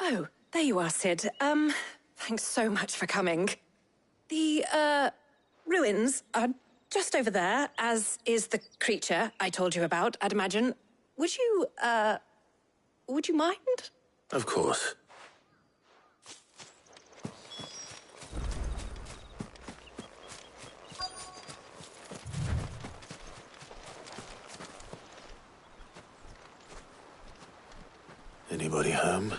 Oh, there you are, Sid. Thanks so much for coming. The, ruins are just over there, as is the creature I told you about, I'd imagine. Would you mind? Of course. Anybody home?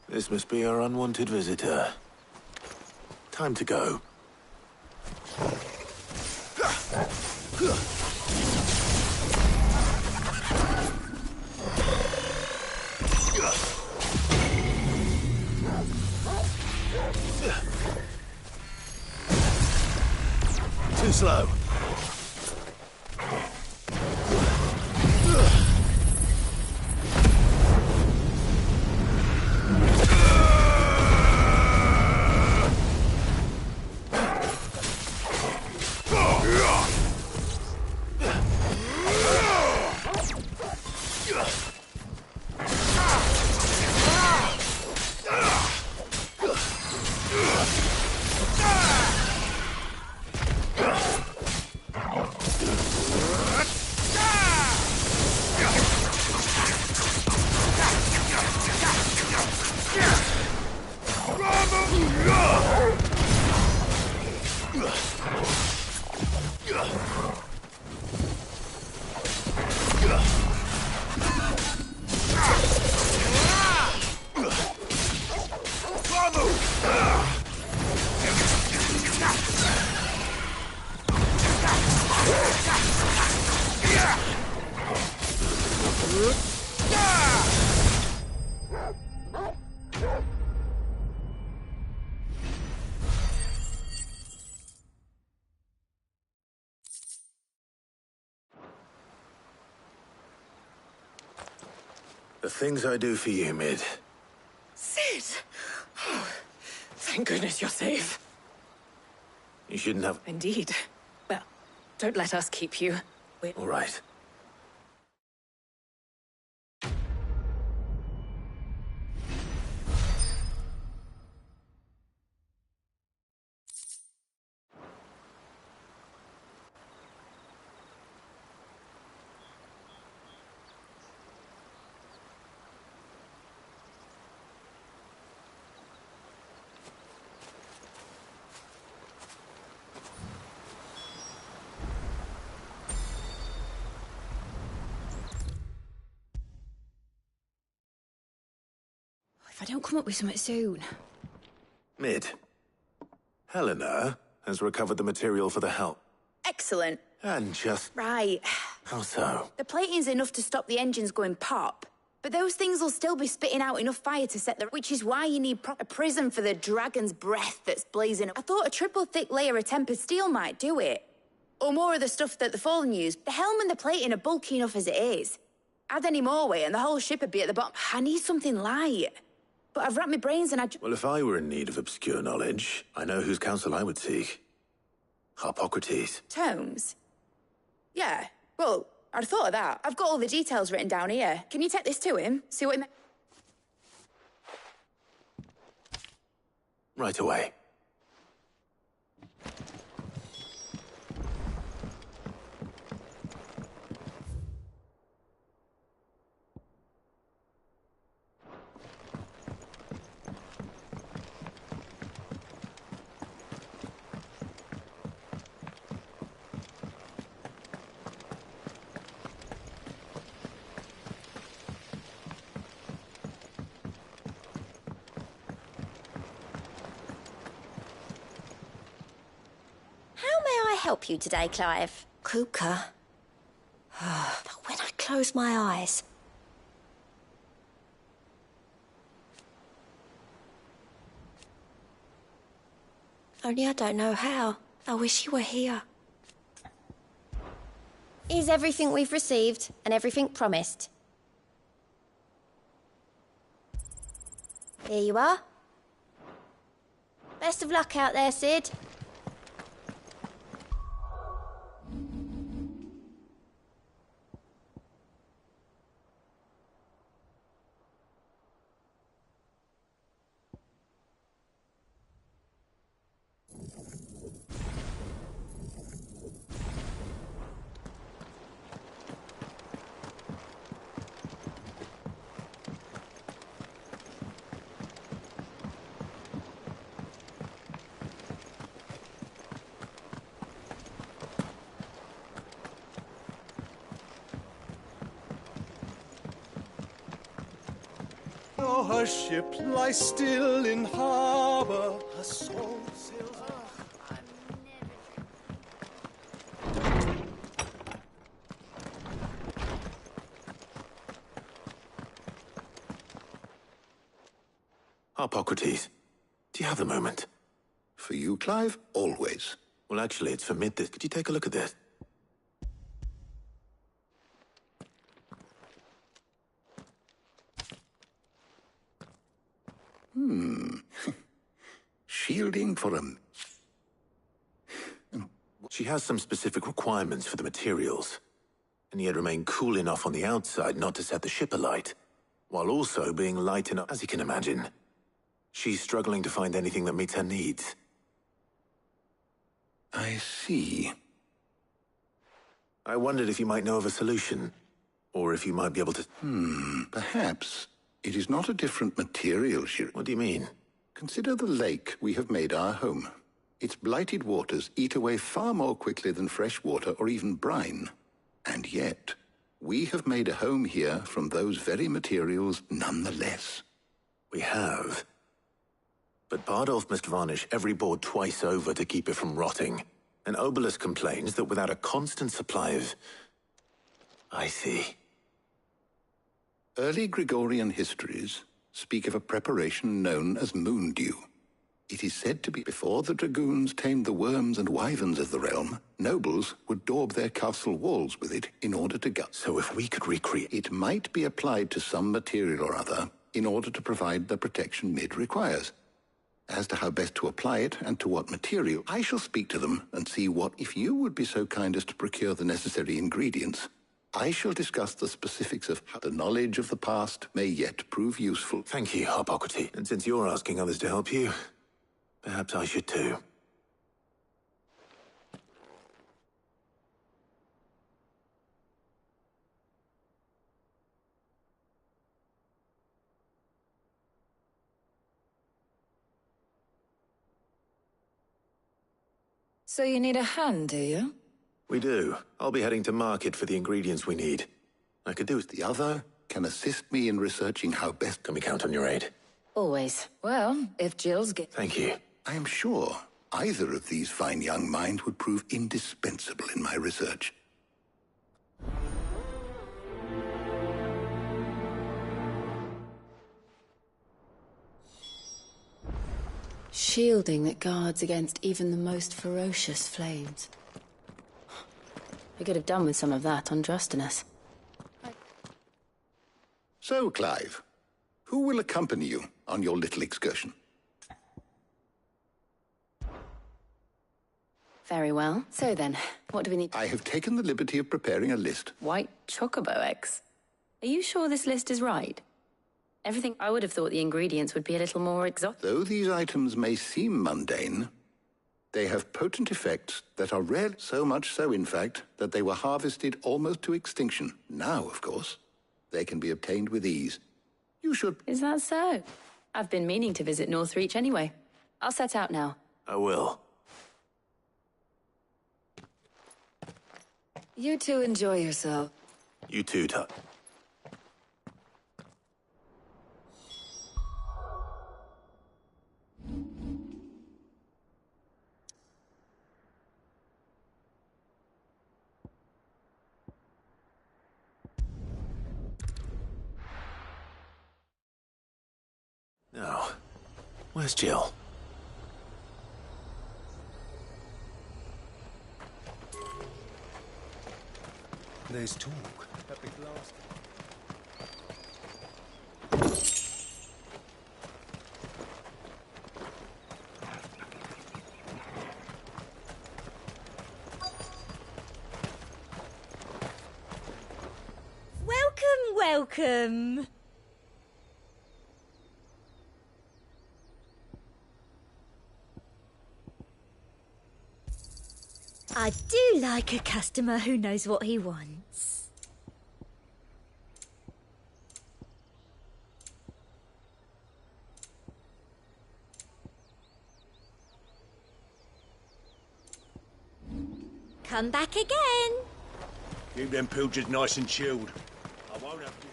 This must be our unwanted visitor. Time to go. Too slow. The things I do for you, Mid. Sid! Oh, thank goodness you're safe. You shouldn't have... Indeed. Well, don't let us keep you. All right. If I don't come up with something soon. Mid. Helena has recovered the material for the help. Excellent. And just... Right. How so? The plating's enough to stop the engines going pop. But those things will still be spitting out enough fire to set the... Which is why you need a prism for the dragon's breath that's blazing. I thought a triple thick layer of tempered steel might do it. Or more of the stuff that the Fallen use. The helm and the plating are bulky enough as it is. Add any more weight and the whole ship would be at the bottom. I need something light. But I've wrapped my brains and Well, if I were in need of obscure knowledge, I know whose counsel I would seek. Harpocrates. Tomes? Yeah, well, I'd thought of that. I've got all the details written down here. Can you take this to him? See what he... Right away. Help you today, Clive? Kuka. But when I close my eyes... Only I don't know how. I wish you were here. Is everything we've received and everything promised? Here you are. Best of luck out there, Sid. Oh, her ship lies still in harbor, her soul sails on. Hippocrates, do you have a moment? For you, Clive? Always. Well, actually, it's for mid-this. Could you take a look at this? Shielding for a... She has some specific requirements for the materials, and yet remain cool enough on the outside not to set the ship alight, while also being light enough, as you can imagine. She's struggling to find anything that meets her needs. I see. I wondered if you might know of a solution, or if you might be able to... Perhaps it is not a different material she... What do you mean? Consider the lake we have made our home. Its blighted waters eat away far more quickly than fresh water or even brine. And yet, we have made a home here from those very materials nonetheless. We have. But Bardolph must varnish every board twice over to keep it from rotting. And Obelus complains that without a constant supply of... I see. Early Gregorian histories speak of a preparation known as moon dew. It is said to be before the dragoons tamed the worms and wyverns of the realm, nobles would daub their castle walls with it in order to gut. So if we could recreate... It might be applied to some material or other in order to provide the protection mid requires. As to how best to apply it and to what material, I shall speak to them and see what, if you would be so kind as to procure the necessary ingredients, I shall discuss the specifics of how the knowledge of the past may yet prove useful. Thank you, Hippocrates. And since you're asking others to help you, perhaps I should too. So you need a hand, do you? We do. I'll be heading to market for the ingredients we need. I could do with The other can assist me in researching how best... Can we count on your aid? Always. Well, if Jill's Thank you. I am sure either of these fine young minds would prove indispensable in my research. Shielding that guards against even the most ferocious flames. We could have done with some of that on Drustinus. So, Clive, who will accompany you on your little excursion? Very well. So then, what do we need? I have taken the liberty of preparing a list. White chocobo eggs. Are you sure this list is right? Everything... I would have thought the ingredients would be a little more exotic. Though these items may seem mundane, they have potent effects that are rare, so much so, in fact, that they were harvested almost to extinction. Now, of course, they can be obtained with ease. You should... Is that so? I've been meaning to visit Northreach anyway. I'll set out now. I will. You two enjoy yourself. You too, Tut. Now, where's Jill? There's talk. That big blast. Welcome. I do like a customer who knows what he wants. Come back again. Keep them pilchards nice and chilled. I won't have to.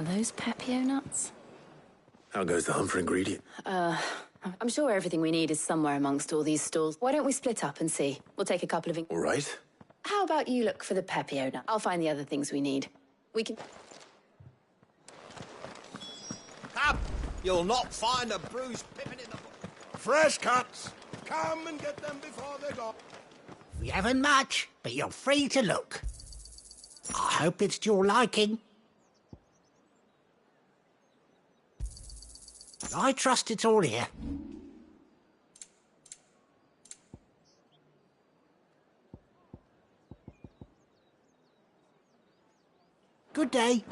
Are those Pepio nuts? How goes the hunt for ingredient? I'm sure everything we need is somewhere amongst all these stalls. Why don't we split up and see? We'll take a couple of... All right. How about you look for the Pepio nut? I'll find the other things we need. We can... Up! You'll not find a bruised pippin in the book. Fresh cuts! Come and get them before they're gone. We haven't much, but you're free to look. I hope it's to your liking. I trust it's all here. Good day.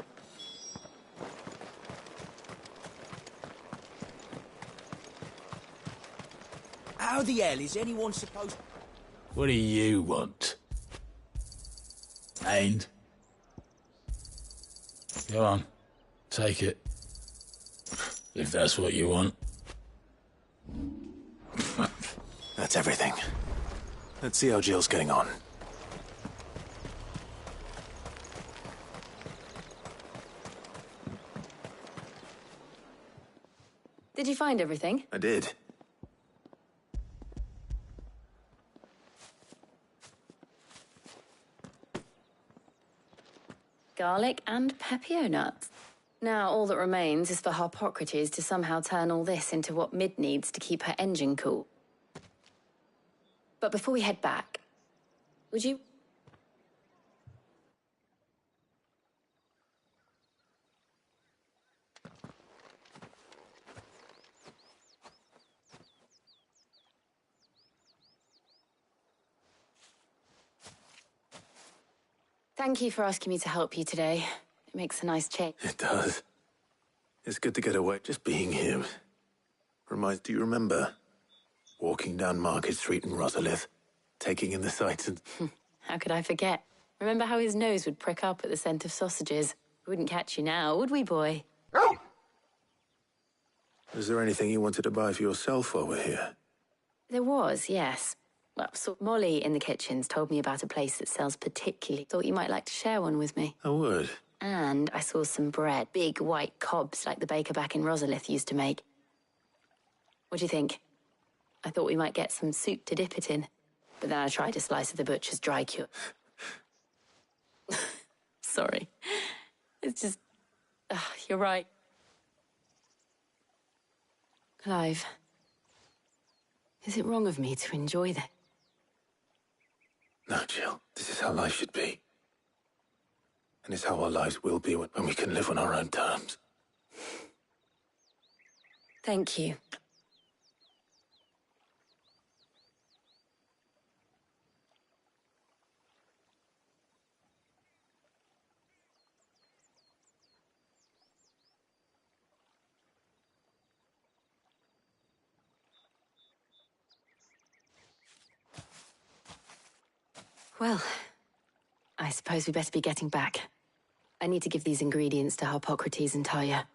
How the hell is anyone supposed... What do you want? And? Go on, take it. If that's what you want. That's everything. Let's see how Jill's getting on. Did you find everything? I did. Garlic and Pepio nuts. Now all that remains is for Harpocrates to somehow turn all this into what Mid needs to keep her engine cool. But before we head back, would you... Thank you for asking me to help you today. It makes a nice change. It does. It's good to get away. Just being here. Do you remember walking down Market Street in Rosalith, taking in the sights and... How could I forget? Remember how his nose would prick up at the scent of sausages? We wouldn't catch you now, would we, boy? Was there anything you wanted to buy for yourself while we're here? There was, yes. Well, so Molly in the kitchens told me about a place that sells particularly. Thought you might like to share one with me. I would. And I saw some bread. Big white cobs like the baker back in Rosalith used to make. What do you think? I thought we might get some soup to dip it in. But then I tried a slice of the butcher's dry cure. Sorry. It's just... you're right. Clive, is it wrong of me to enjoy that? No, Jill. This is how life should be. And it's how our lives will be when we can live on our own terms. Thank you. Well, I suppose we better be getting back. I need to give these ingredients to Harpocrates and Talia.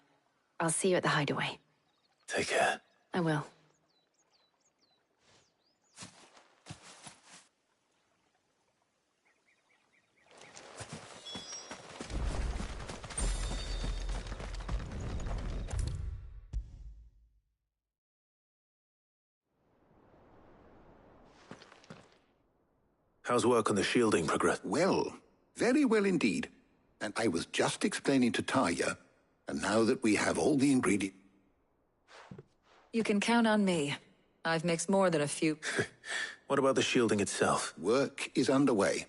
I'll see you at the hideaway. Take care. I will. How's work on the shielding progress? Well, very well indeed. And I was just explaining to Talia, and now that we have all the ingredients... You can count on me. I've mixed more than a few. What about the shielding itself? Work is underway.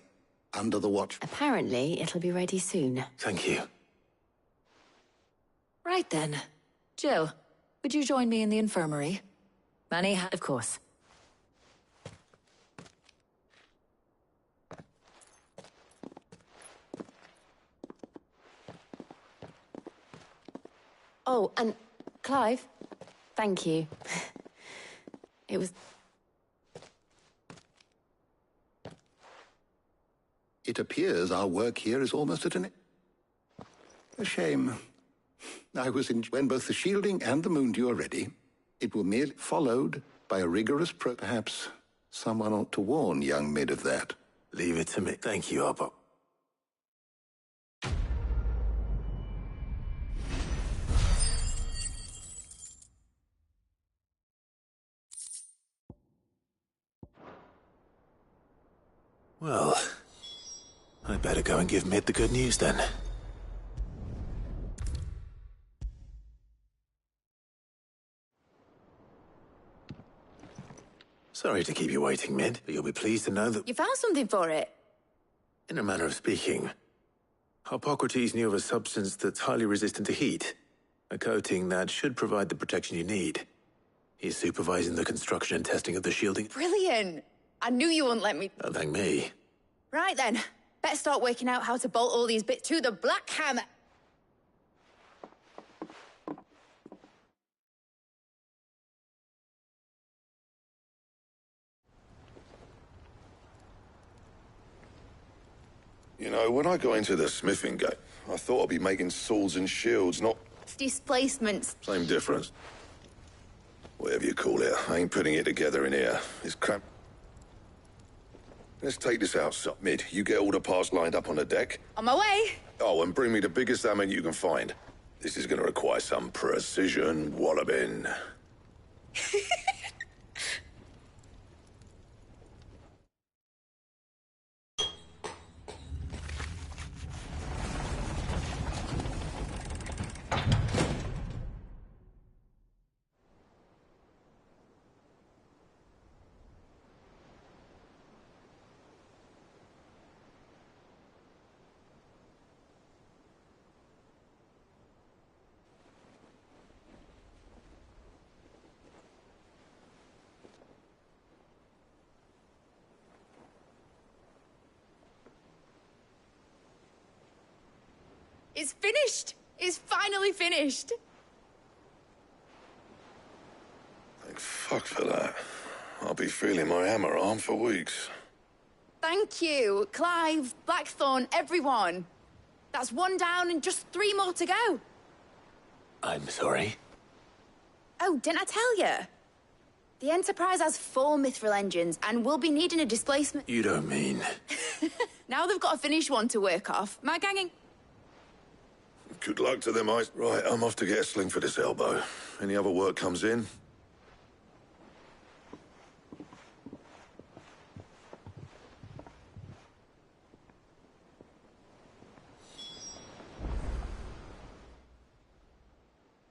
under the watch. Apparently, it'll be ready soon. Thank you. Right then. Jill, would you join me in the infirmary? Manny, Of course. Oh, and Clive, thank you. It was... It appears our work here is almost at an... A shame. I was in when both the shielding and the moondew are ready. It will merely followed by a rigorous Perhaps someone ought to warn young Mid of that. Leave it to me. Thank you, Arbo. Well, I better go and give Mid the good news then. Sorry to keep you waiting, Mid, but you'll be pleased to know that... You found something for it? In a manner of speaking, Hippocrates knew of a substance that's highly resistant to heat. A coating that should provide the protection you need. He's supervising the construction and testing of the shielding. Brilliant! I knew you wouldn't let me... Oh, thank me. Right then. Better start working out how to bolt all these bits to the black hammer. You know, when I got into the smithing game, I thought I'd be making swords and shields, not... Displacements. Same difference. Whatever you call it, I ain't putting it together in here. It's crap. Let's take this outside. Mid, you get all the parts lined up on the deck. On my way. Oh, and bring me the biggest hammer you can find. This is gonna require some precision walloping. It's finished. It's finally finished. Thank fuck for that. I'll be feeling my hammer arm for weeks. Thank you, Clive, Blackthorn, everyone. That's one down and just 3 more to go. I'm sorry. Oh, didn't I tell you? The Enterprise has 4 mithril engines and we'll be needing a displacement. You don't mean... Now they've got a finished one to work off. My ganging... Good luck to them, eyes. Right, I'm off to get a sling for this elbow. Any other work comes in?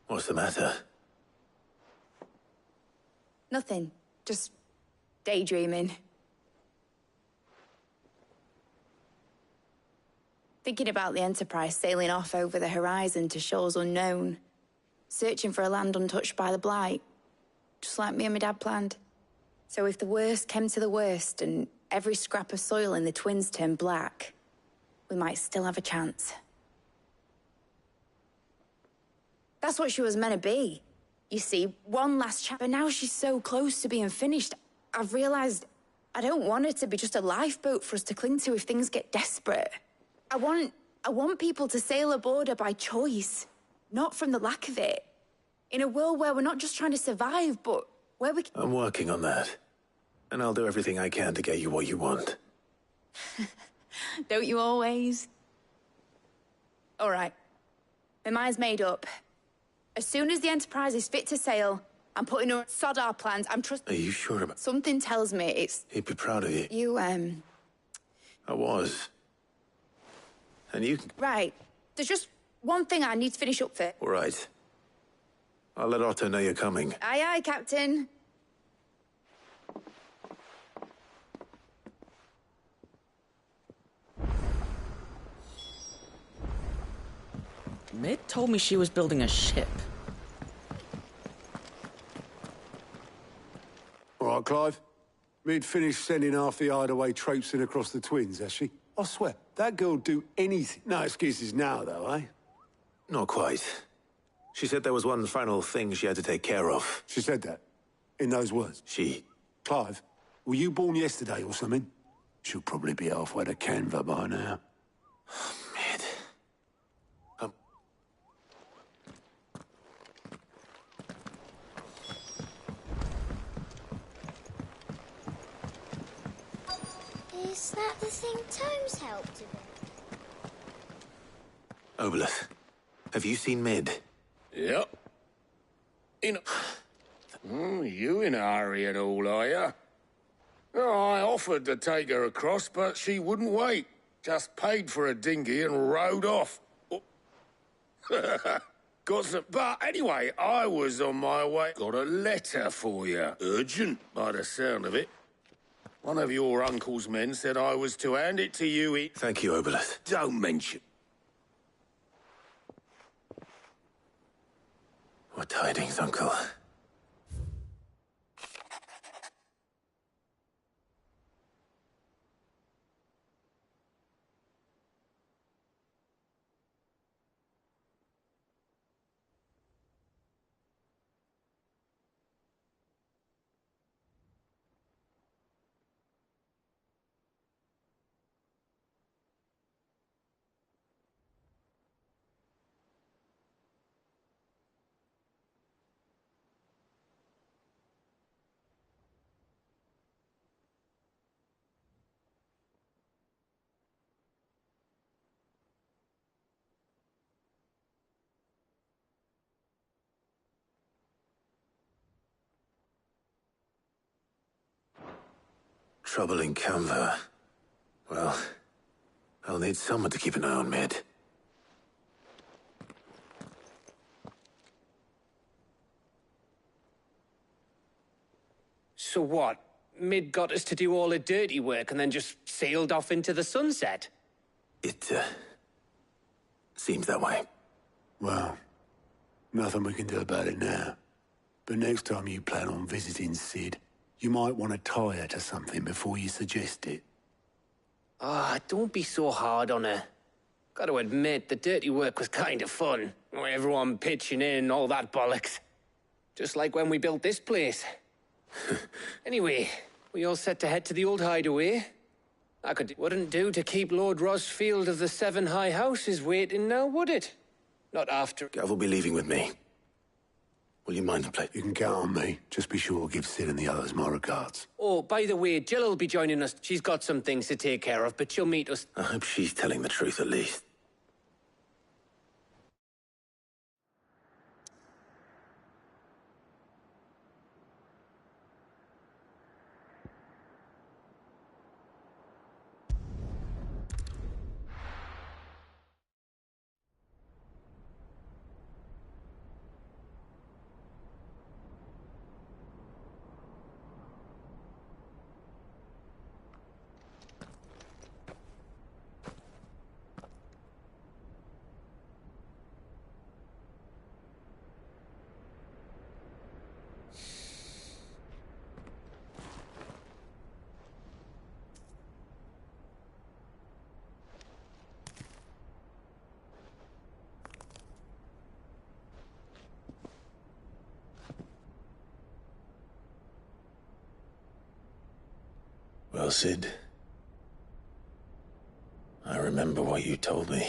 What's the matter? Nothing. Just daydreaming. Thinking about the Enterprise sailing off over the horizon to shores unknown, searching for a land untouched by the Blight, just like me and my dad planned. So if the worst came to the worst and every scrap of soil in the Twins turned black, we might still have a chance. That's what she was meant to be. You see, one last chapter, but now she's so close to being finished, I've realized I don't want her to be just a lifeboat for us to cling to if things get desperate. I want people to sail aboard her by choice, not from the lack of it. In a world where we're not just trying to survive, but where we can... I'm working on that. And I'll do everything I can to get you what you want. Don't you always? All right. My mind's made up. As soon as the Enterprise is fit to sail, I'm putting her... Sod our plans, I'm trusting... Are you sure about... Something tells me it's... He'd be proud of you. You, I was. And you can... Right. There's just one thing I need to finish up for. All right. I'll let Otto know you're coming. Aye, aye, Captain. Mid told me she was building a ship. All right, Clive. Mid finished sending half the hideaway traipsing across the twins, has she? I swear, that girl'd do anything. No excuses now, though, eh? Not quite. She said there was one final thing she had to take care of. She said that? In those words? Clive, were you born yesterday or something? She'll probably be halfway to Canva by now. Mid. Is that the thing Tomes helped with? Obolus, have you seen Mid? Yep. You in a hurry and all, are you? Oh, I offered to take her across, but she wouldn't wait. Just paid for a dinghy and rowed off. Got some... But anyway, I was on my way. Got a letter for you. Urgent, by the sound of it. One of your uncle's men said I was to hand it to you. Thank you, Obolus. Don't mention. What tidings, Uncle? Trouble in Canva. Well, I'll need someone to keep an eye on Mid. So what? Mid got us to do all the dirty work and then just sailed off into the sunset? It, seems that way. Well, nothing we can do about it now. But next time you plan on visiting Sid, you might want to tie her to something before you suggest it. Ah, don't be so hard on her. Got to admit, the dirty work was kind of fun. Everyone pitching in, all that bollocks. Just like when we built this place. Anyway, we all set to head to the old hideaway. Wouldn't do to keep Lord Rosfield of the Seven High Houses waiting now, would it? Not after... Gav will be leaving with me. Will you mind the plate? You can count on me. Just be sure to give Sid and the others my regards. Oh, by the way, Jill will be joining us. She's got some things to take care of, but she'll meet us... I hope she's telling the truth at least. Well, Sid, I remember what you told me.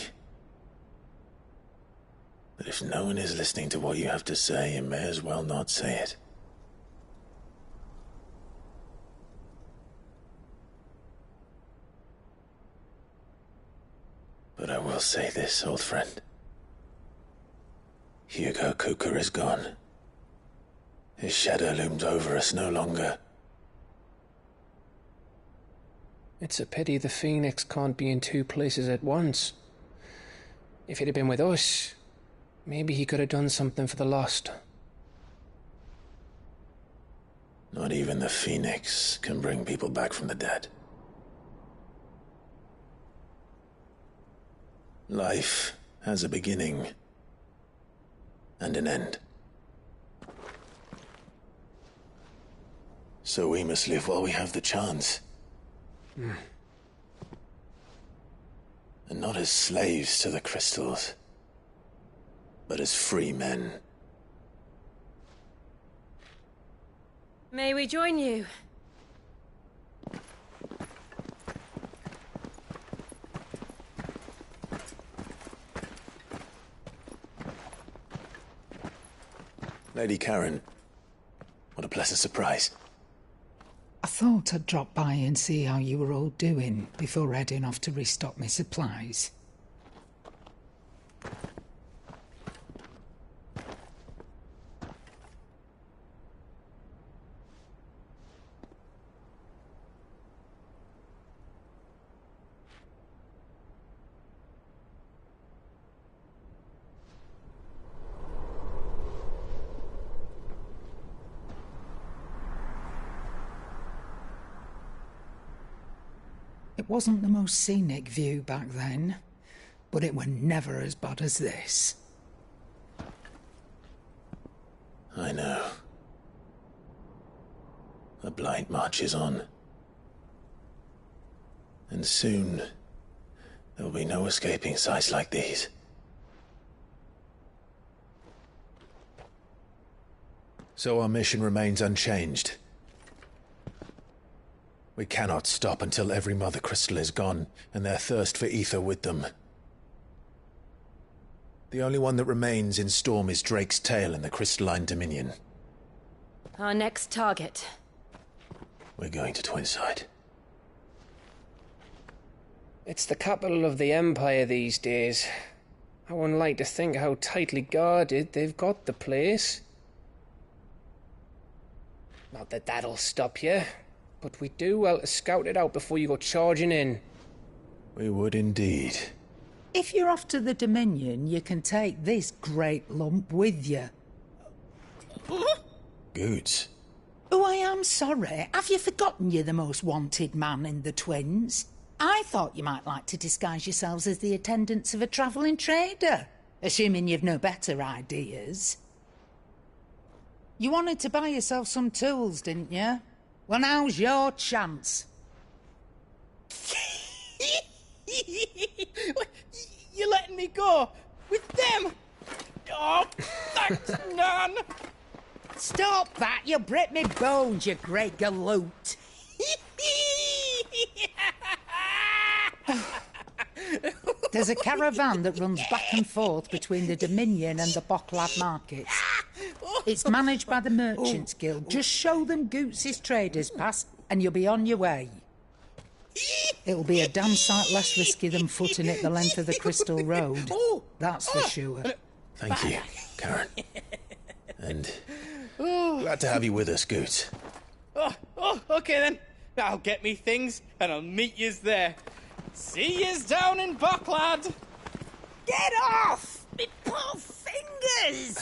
That if no one is listening to what you have to say, you may as well not say it. But I will say this, old friend. Hugo Cooker is gone. His shadow looms over us no longer. It's a pity the Phoenix can't be in two places at once. If it had been with us, maybe he could have done something for the lost. Not even the Phoenix can bring people back from the dead. Life has a beginning and an end. So we must live while we have the chance. And not as slaves to the crystals, but as free men. May we join you? Lady Karen, what a pleasant surprise. I thought I'd drop by and see how you were all doing before heading off to restock my supplies. It wasn't the most scenic view back then, but it were never as bad as this. I know. The Blight marches on. And soon, there'll be no escaping sights like these. So our mission remains unchanged. We cannot stop until every Mother Crystal is gone, and their thirst for ether with them. The only one that remains in Storm is Drake's Tail in the Crystalline Dominion. Our next target. We're going to Twinside. It's the capital of the Empire these days. I wouldn't like to think how tightly guarded they've got the place. Not that that'll stop you, but we'd do well to scout it out before you go charging in. We would indeed. If you're off to the Dominion, you can take this great lump with you. Goods. Oh, I am sorry. Have you forgotten you're the most wanted man in the Twins? I thought you might like to disguise yourselves as the attendants of a travelling trader, assuming you've no better ideas. You wanted to buy yourself some tools, didn't you? Well, now's your chance. You're letting me go? With them? Oh, thanks, Nan! Stop that! You'll break me bones, you great galoot! There's a caravan that runs back and forth between the Dominion and the Bocklad markets. It's managed by the Merchants Guild. Just show them Goots' traders pass and you'll be on your way. It'll be a damn sight less risky than footing it the length of the Crystal Road. That's for sure. Thank you, Karen. And glad to have you with us, Goots. Okay then. I'll get me things and I'll meet yous there. See yous down in Bocklad. Get off! Me poor fingers!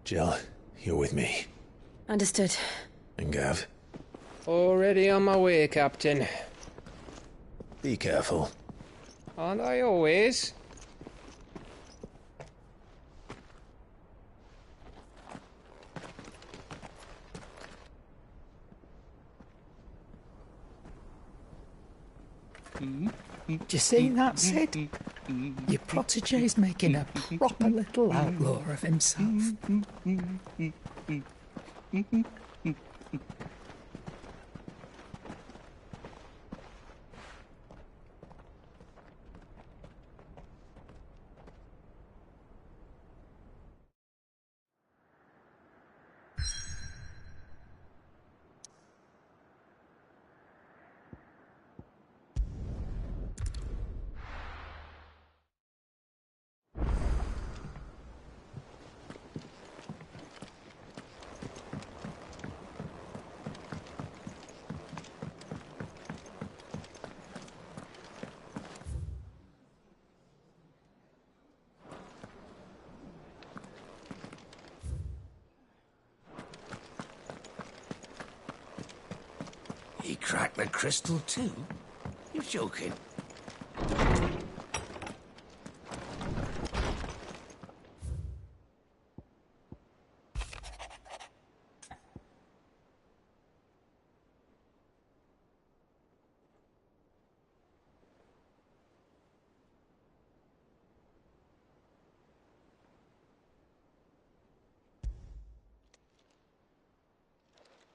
Jill, you're with me. Understood. And Gav? Already on my way, Captain. Be careful. Aren't I always? Do you see that, Sid? Your protege's making a proper little outlaw of himself. He cracked the crystal too? You're joking.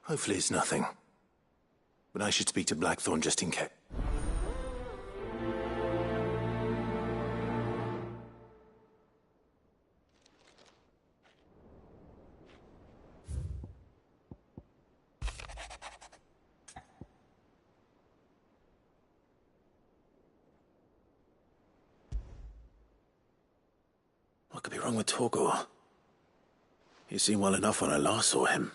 Hopefully it's nothing. But I should speak to Blackthorn just in case. What could be wrong with Torgor? He seemed well enough when I last saw him.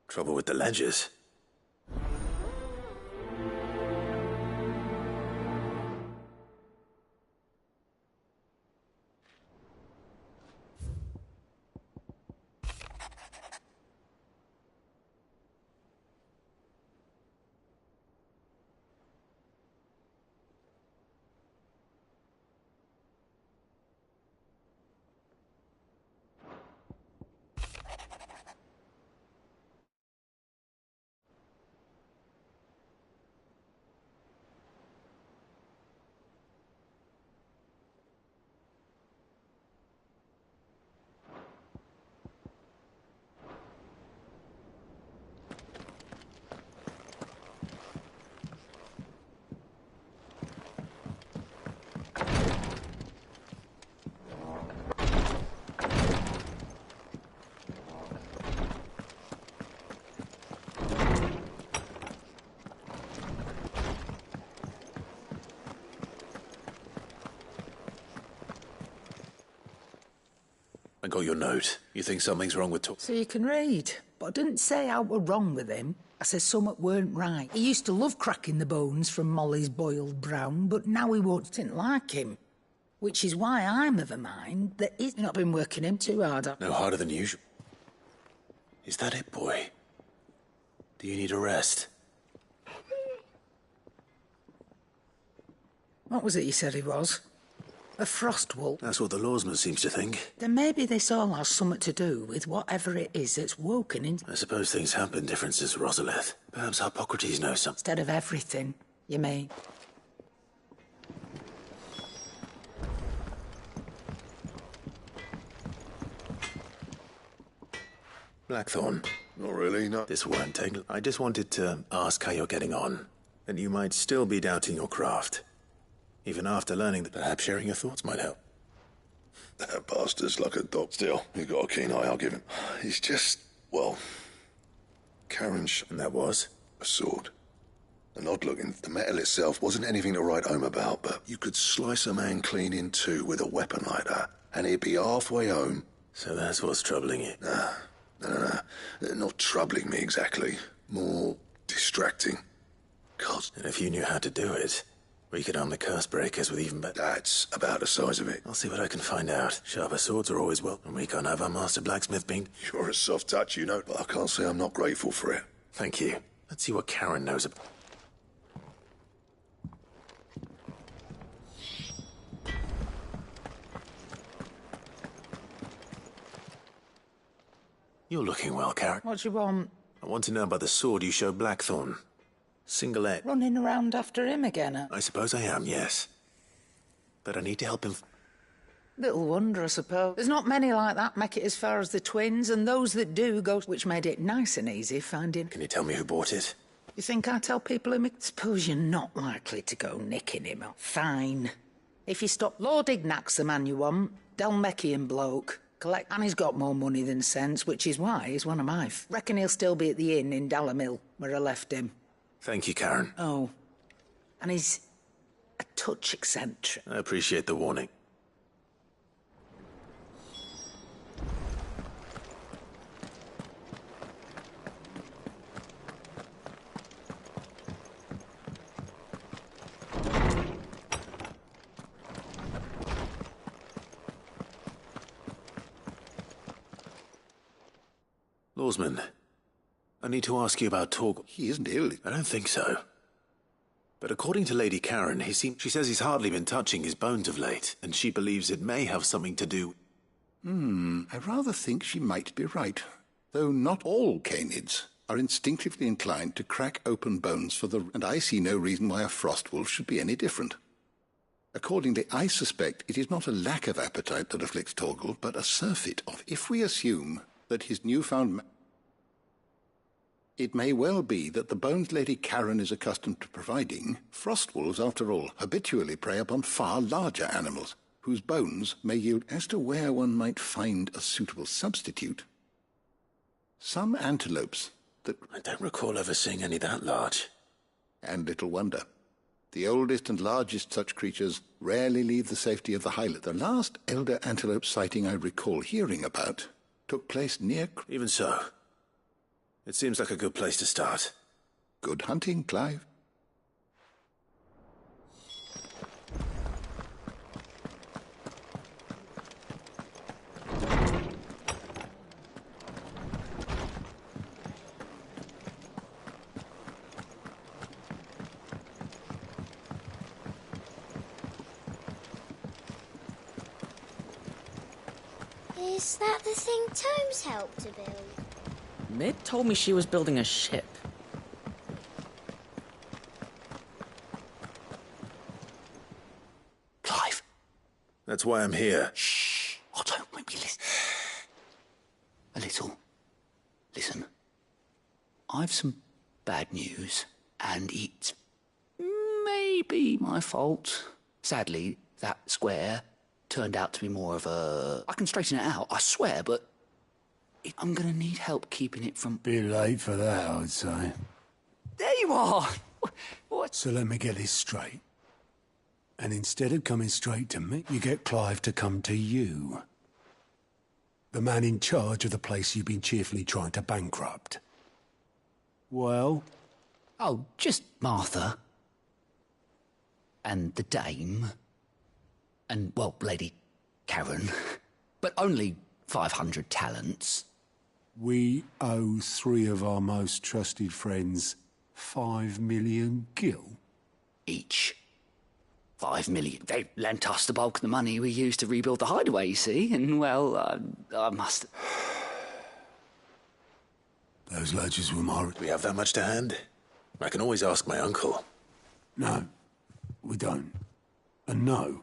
Trouble with the ledgers. I got your note. You think something's wrong with Torgor? So you can read. But I didn't say how were wrong with him. I said something weren't right. He used to love cracking the bones from Molly's boiled brown, but now he didn't like him. Which is why I'm of a mind that he's not been working him too hard. No harder than usual. Is that it, boy? Do you need a rest? What was it you said he was? A frost wolf? That's what the lawsman seems to think. Then maybe this all has something to do with whatever it is that's woken in. I suppose things have been different since Rosalith. Perhaps Hippocrates knows something. Instead of everything, you mean? Blackthorn. Not really, no. This won't take... I just wanted to ask how you're getting on. And you might still be doubting your craft. Even after learning that perhaps sharing your thoughts might help. That bastard's like a dog. Still, you got a keen eye, I'll give him. He's just, well... Karen And that was? A sword. An odd-looking... The metal itself wasn't anything to write home about, but you could slice a man clean in two with a weapon like that, and he'd be halfway home. So that's what's troubling you? No. Not troubling me exactly. More distracting. God. And if you knew how to do it... we could arm the curse breakers with even better... That's about the size of it. I'll see what I can find out. Sharper swords are always welcome. We can't have our master blacksmith being... You're a soft touch, you know, but I can't say I'm not grateful for it. Thank you. Let's see what Karen knows about... You're looking well, Karen. What do you want? I want to know about the sword you showed Blackthorn. Single edge. Running around after him again? I suppose I am, yes. But I need to help him... Little wonder, I suppose. There's not many like that make it as far as the twins, and those that do go... Which made it nice and easy finding... Can you tell me who bought it? You think I tell people who... Suppose you're not likely to go nicking him up. Fine. If you stop... Lord Ignac's the man you want. Dalmekian bloke. Collect... And he's got more money than sense, which is why he's one of my... Reckon he'll still be at the inn in Dalamil, where I left him. Thank you, Karen. Oh. And he's a touch eccentric. I appreciate the warning. Lawsman, I need to ask you about Torgor. He isn't ill. I don't think so. But according to Lady Karen, she says he's hardly been touching his bones of late, and she believes it may have something to do... I rather think she might be right. Though not all canids are instinctively inclined to crack open bones for the... And I see no reason why a frost wolf should be any different. Accordingly, I suspect it is not a lack of appetite that afflicts Torgal, but a surfeit of... If we assume that his newfound... It may well be that the bones Lady Karen is accustomed to providing, frost wolves, after all, habitually prey upon far larger animals, whose bones may yield... As to where one might find a suitable substitute, some antelopes that... I don't recall ever seeing any that large. And little wonder. The oldest and largest such creatures rarely leave the safety of the highland. The last elder antelope sighting I recall hearing about took place near... Even so, it seems like a good place to start. Good hunting, Clive. Is that the thing Tomes helped to build? Mid told me she was building a ship. Clive. That's why I'm here. Shh. Oh, don't make me listen. A little. Listen. I've some bad news, and it's maybe my fault. Sadly, that square turned out to be more of a... I can straighten it out, I swear, but I'm going to need help keeping it from... Bit late for that, I'd say. There you are! What? So let me get this straight. And instead of coming straight to me, you get Clive to come to you. The man in charge of the place you've been cheerfully trying to bankrupt. Well? Oh, just Martha. And the dame. And, well, Lady Karen. But only 500 talents. We owe 3 of our most trusted friends 5 million gil. Each. 5 million. They lent us the bulk of the money we used to rebuild the hideaway, you see, and, well, I must... Those ledgers were my... We have that much to hand? I can always ask my uncle. No, we don't. And no,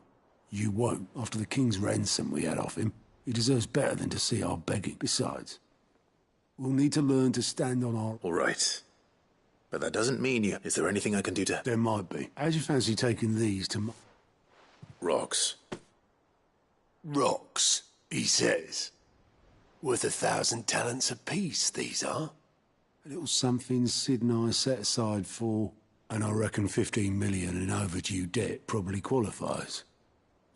you won't. After the king's ransom we had off him, he deserves better than to see our begging. Besides, we'll need to learn to stand on our... All right. But that doesn't mean you... Is there anything I can do to... There might be. How'd you fancy taking these to... Rocks. Rocks, he says. Worth 1,000 talents apiece, these are. A little something Sid and I set aside for... And I reckon 15 million in overdue debt probably qualifies.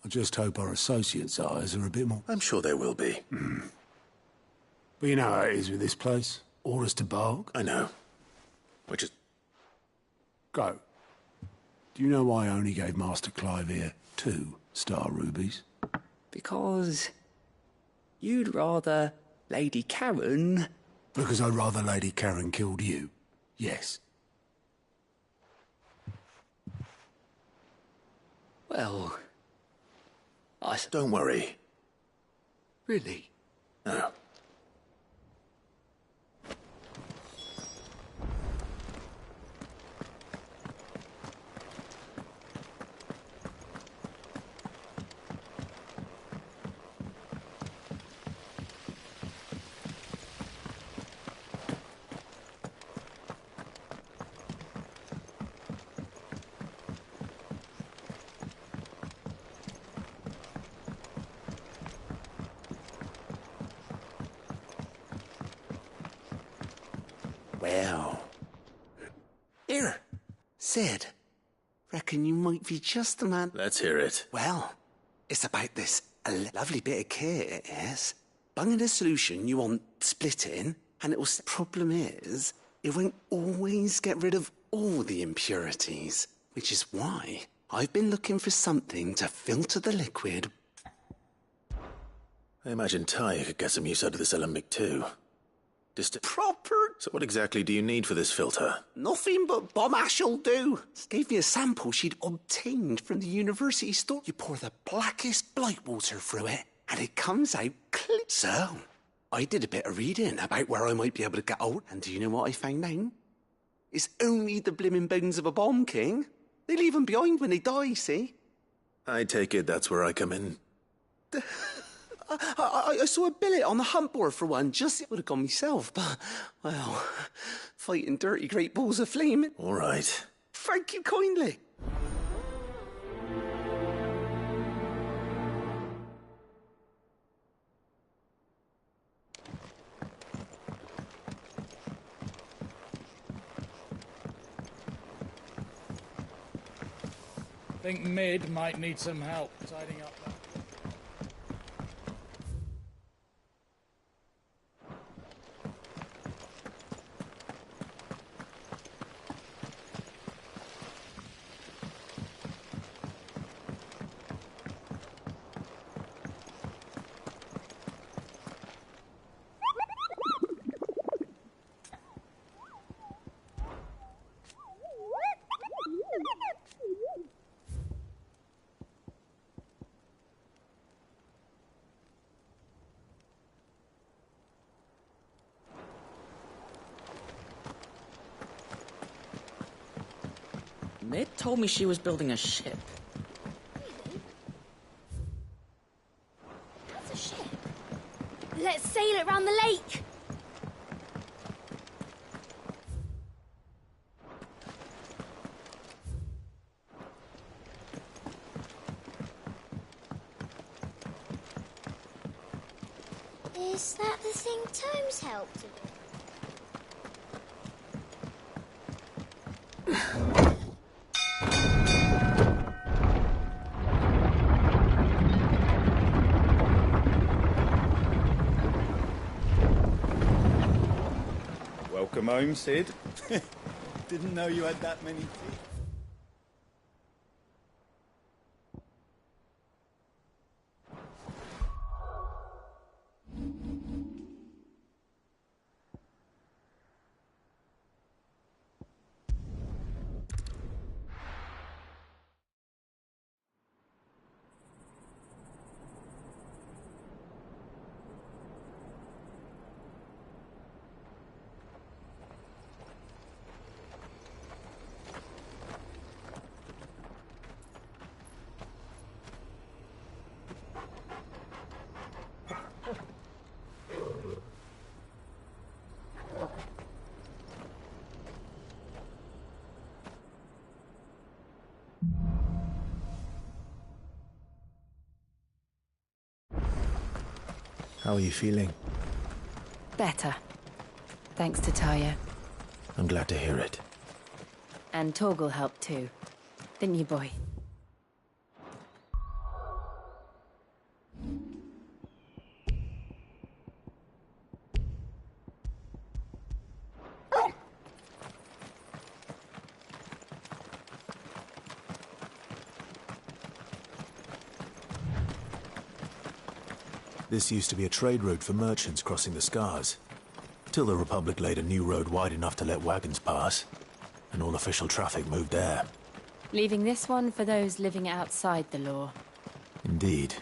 I just hope our associates' eyes are a bit more... I'm sure there will be. But you know how it is with this place. Orders to bark. I know. Which is... Go. Do you know why I only gave Master Clive here 2 star rubies? Because you'd rather Lady Karen... Because I'd rather Lady Karen killed you. Yes. Well... Don't worry. Really? No. Well... Here, Sid. Reckon you might be just the man... Let's hear it. Well, it's about this lovely bit of kit, yes. Bunging a solution you want splitting, and it'll... Problem is, it won't always get rid of all the impurities, which is why I've been looking for something to filter the liquid. I imagine Ty could get some use out of this alembic too. Proper... So what exactly do you need for this filter? Nothing but bomb ash'll do. Gave me a sample she'd obtained from the university store. You pour the blackest blight water through it, and it comes out So, I did a bit of reading about where I might be able to get hold, and do you know what I found out? It's only the blimmin' bones of a bomb king. They leave them behind when they die, see? I take it that's where I come in. I saw a billet on the hunt board for one, just would have gone myself, but, well, fighting dirty great balls of flame. All right. Thank you kindly. I think Mid might need some help tidying up that. Mid told me she was building a ship. That's a ship. Let's sail it round the lake. Is that the thing Tomes helped with? Welcome home, Sid. Didn't know you had that many teeth. How are you feeling? Better. Thanks to Taya. I'm glad to hear it. And Torgal helped too. Didn't you, boy? This used to be a trade route for merchants crossing the Scars, till the Republic laid a new road wide enough to let wagons pass, and all official traffic moved there. Leaving this one for those living outside the law. Indeed.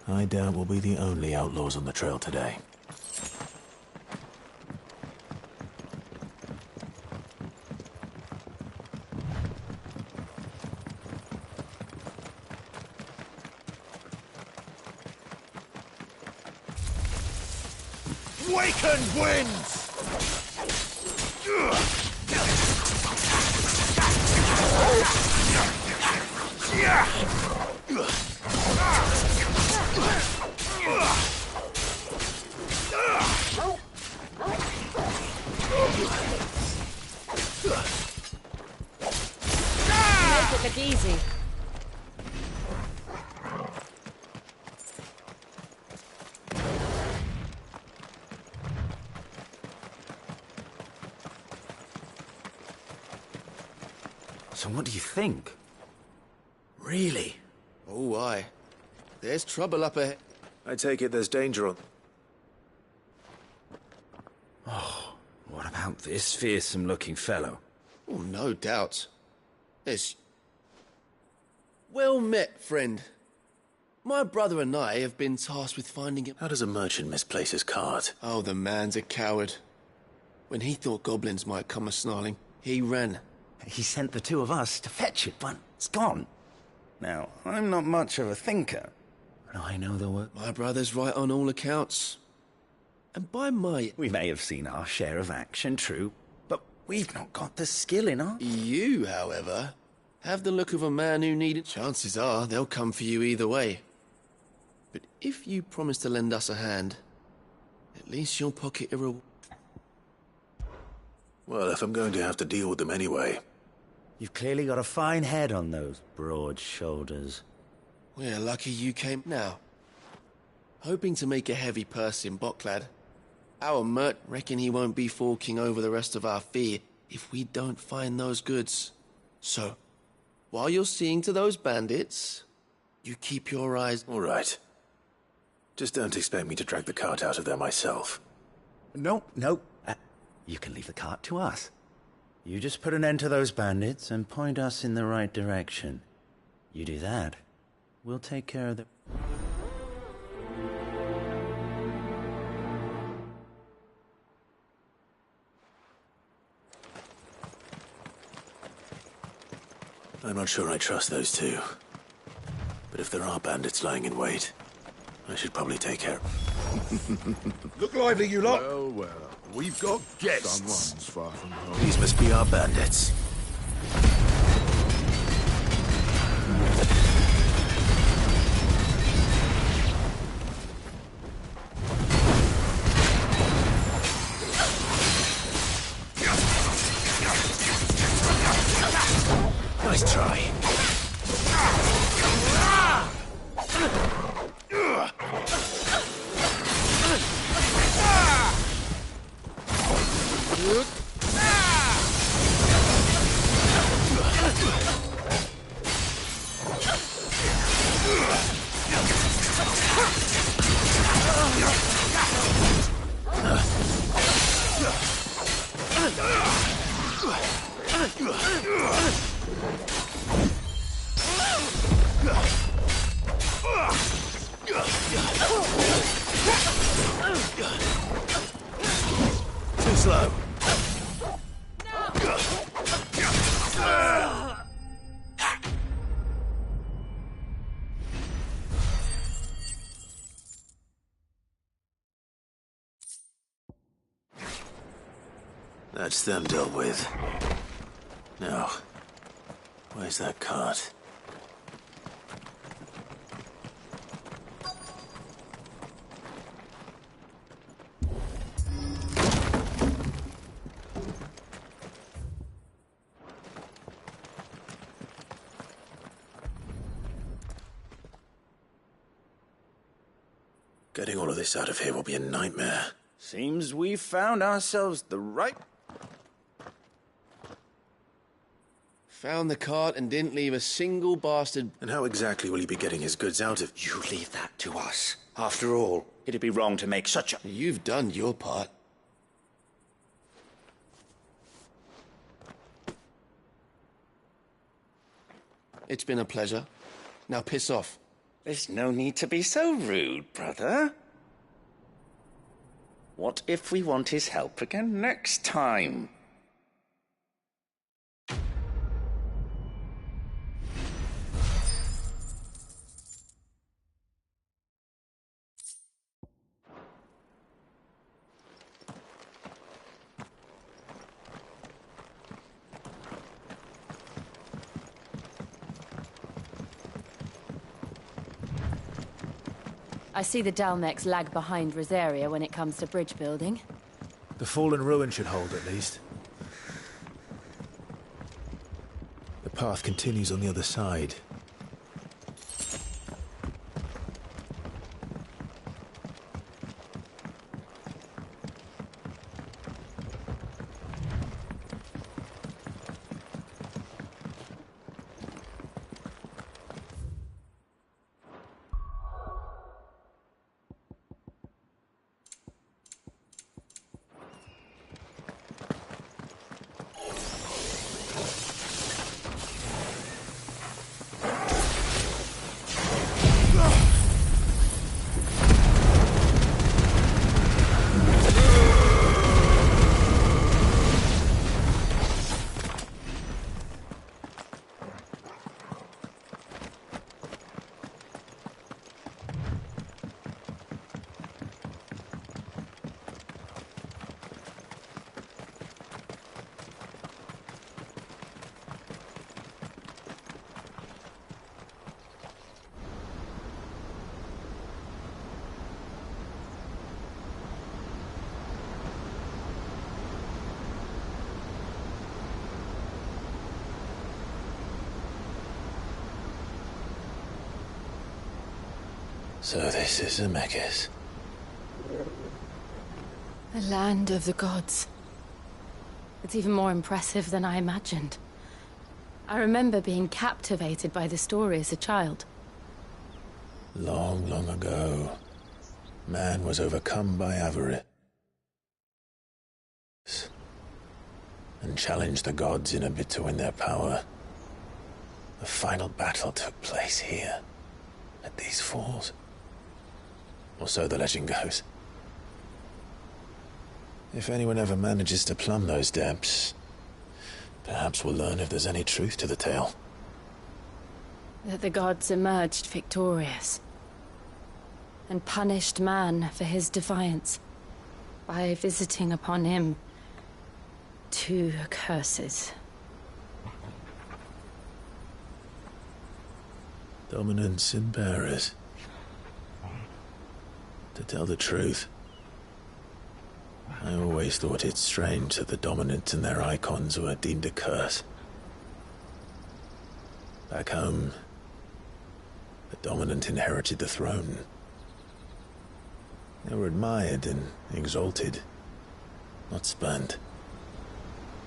I doubt we'll be the only outlaws on the trail today. Wakened winds! Make it look easy. So what do you think? Really? Oh, aye. There's trouble up ahead. I take it there's danger on... Oh, what about this fearsome-looking fellow? Oh, no doubt. There's... Well met, friend. My brother and I have been tasked with finding it. How does a merchant misplace his cart? Oh, the man's a coward. When he thought goblins might come a-snarling, he ran. He sent the two of us to fetch it, but it's gone. Now, I'm not much of a thinker, but I know the work. My brother's right on all accounts. And by my... We may have seen our share of action, true, but we've not got the skill in our... You, however, have the look of a man who needed... Chances are they'll come for you either way. But if you promise to lend us a hand, at least you'll pocket a reward. Well, if I'm going to have to deal with them anyway... You've clearly got a fine head on those broad shoulders. We're lucky you came now. Hoping to make a heavy purse in Bocklad. Our mert reckon he won't be forking over the rest of our fee if we don't find those goods. So, while you're seeing to those bandits, you keep your eyes... All right. Just don't expect me to drag the cart out of there myself. No. You can leave the cart to us. You just put an end to those bandits and point us in the right direction. You do that, we'll take care of the... I'm not sure I trust those two. But if there are bandits lying in wait, I should probably take care. Look lively, you lot. Well, we've got guests. Someone's far from home. These must be our bandits. Nice try. Too slow. That's them dealt with. Now, where's that cart? Getting all of this out of here will be a nightmare. Seems we've found ourselves the right... Found the cart and didn't leave a single bastard. And how exactly will he be getting his goods out of... You leave that to us. After all, it'd be wrong to make such a... You've done your part. It's been a pleasure. Now piss off. There's no need to be so rude, brother. What if we want his help again next time? I see the Dalmex lag behind Rosaria when it comes to bridge building. The fallen ruin should hold, at least. The path continues on the other side. So this is Zemeckis. The land of the gods. It's even more impressive than I imagined. I remember being captivated by the story as a child. Long, long ago, man was overcome by avarice and challenged the gods in a bid to win their power. The final battle took place here, at these falls. Or so the legend goes. If anyone ever manages to plumb those depths, perhaps we'll learn if there's any truth to the tale. That the gods emerged victorious and punished man for his defiance by visiting upon him 2 curses. Dominance and bearers. To tell the truth, I always thought it strange that the dominant and their icons were deemed a curse. Back home, the dominant inherited the throne. They were admired and exalted, not spurned.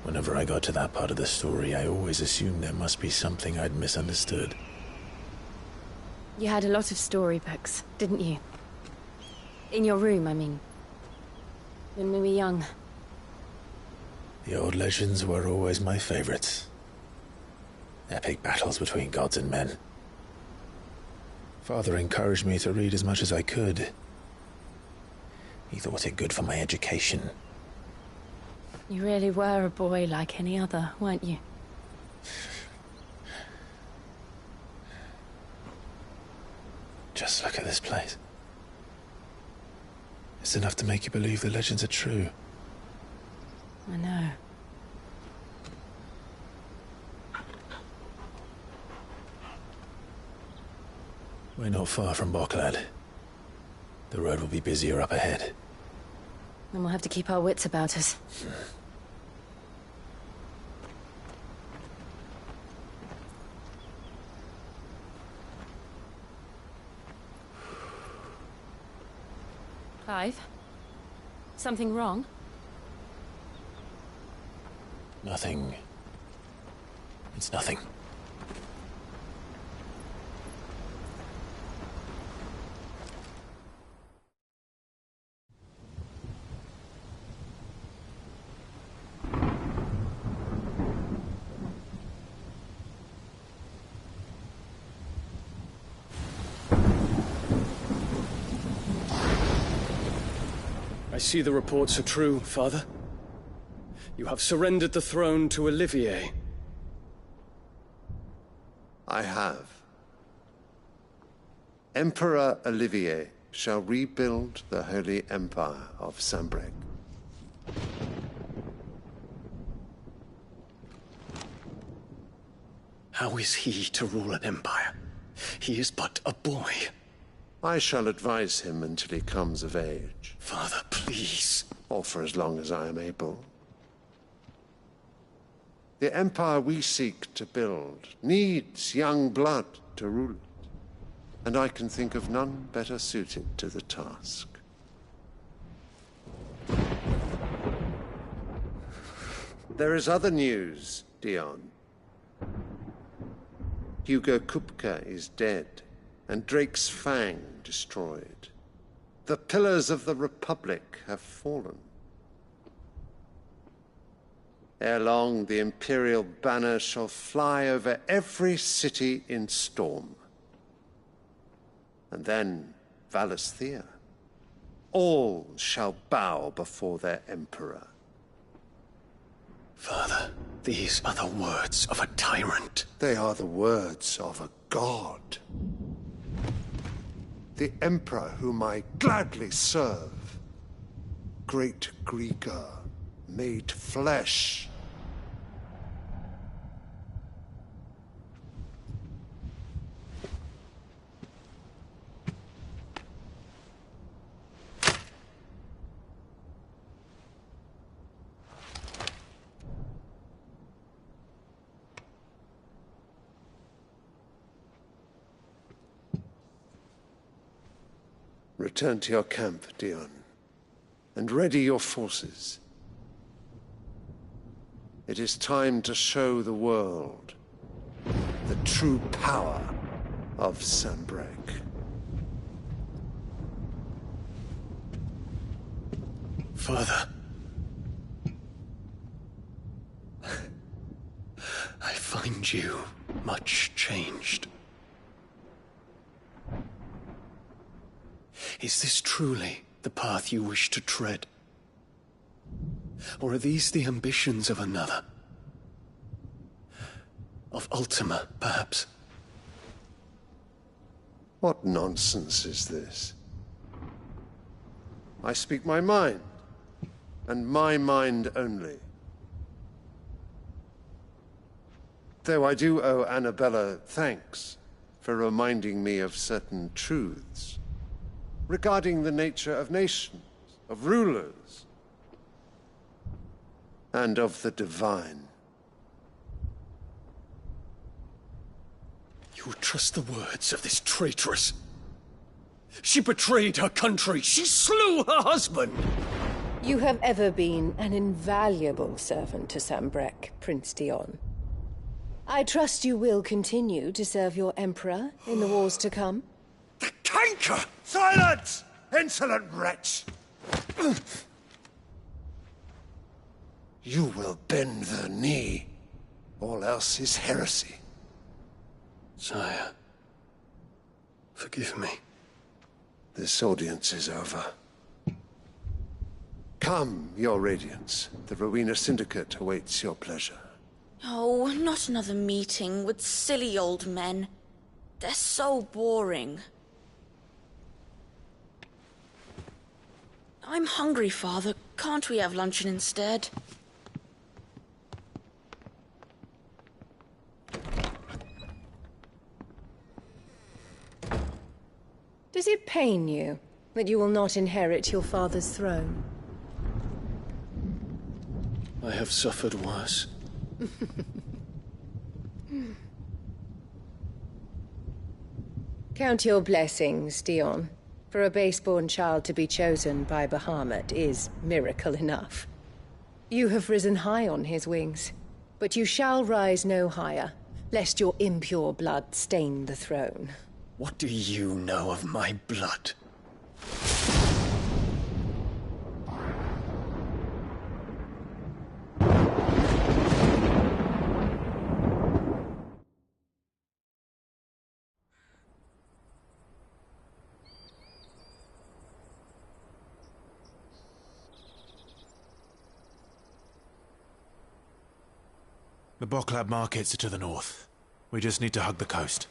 Whenever I got to that part of the story, I always assumed there must be something I'd misunderstood. You had a lot of storybooks, didn't you? In your room, I mean. When we were young. The old legends were always my favorites. Epic battles between gods and men. Father encouraged me to read as much as I could. He thought it good for my education. You really were a boy like any other, weren't you? Just look at this place. It's enough to make you believe the legends are true. I know. We're not far from Boklad. The road will be busier up ahead. Then we'll have to keep our wits about us. Clive? Something wrong? Nothing. It's nothing. I see the reports are true, Father. You have surrendered the throne to Olivier. I have. Emperor Olivier shall rebuild the Holy Empire of Sambrec. How is he to rule an empire? He is but a boy. I shall advise him until he comes of age. Father, please. Or for as long as I am able. The empire we seek to build needs young blood to rule it, and I can think of none better suited to the task. There is other news, Dion. Hugo Kupka is dead, and Drake's Fang destroyed. The pillars of the Republic have fallen. Ere long, the Imperial banner shall fly over every city in Storm. And then Valisthea. All shall bow before their Emperor. Father, these are the words of a tyrant. They are the words of a god. The Emperor whom I gladly serve. Great Grieger, made flesh. Return to your camp, Dion, and ready your forces. It is time to show the world the true power of Sanbreque. Father. I find you much changed. Is this truly the path you wish to tread? Or are these the ambitions of another? Of Ultima, perhaps? What nonsense is this? I speak my mind, and my mind only. Though I do owe Annabella thanks for reminding me of certain truths regarding the nature of nations, of rulers, and of the divine. You would trust the words of this traitress? She betrayed her country. She slew her husband. You have ever been an invaluable servant to Sanbreque, Prince Dion. I trust you will continue to serve your Emperor in the wars to come. The canker! Silence! Insolent wretch! You will bend the knee. All else is heresy. Sire, forgive me. This audience is over. Come, your Radiance. The Rowena Syndicate awaits your pleasure. Oh, not another meeting with silly old men. They're so boring. I'm hungry, Father. Can't we have luncheon instead? Does it pain you that you will not inherit your father's throne? I have suffered worse. Count your blessings, Dion. For a base-born child to be chosen by Bahamut is miracle enough. You have risen high on his wings, but you shall rise no higher, lest your impure blood stain the throne. What do you know of my blood? The Boklab markets are to the north. We just need to hug the coast.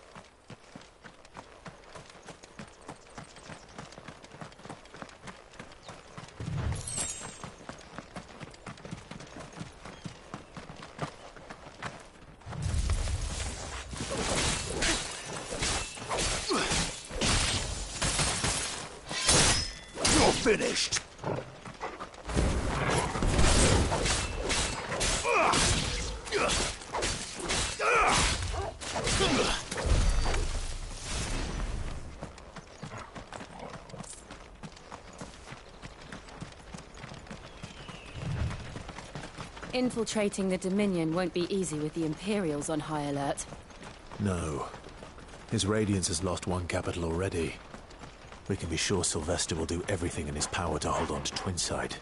You're finished. Infiltrating the Dominion won't be easy with the Imperials on high alert. No. His Radiance has lost one capital already. We can be sure Sylvester will do everything in his power to hold on to Twinside.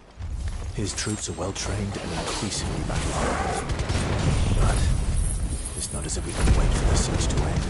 His troops are well trained and increasingly battle-hardened. But it's not as if we can wait for the siege to end.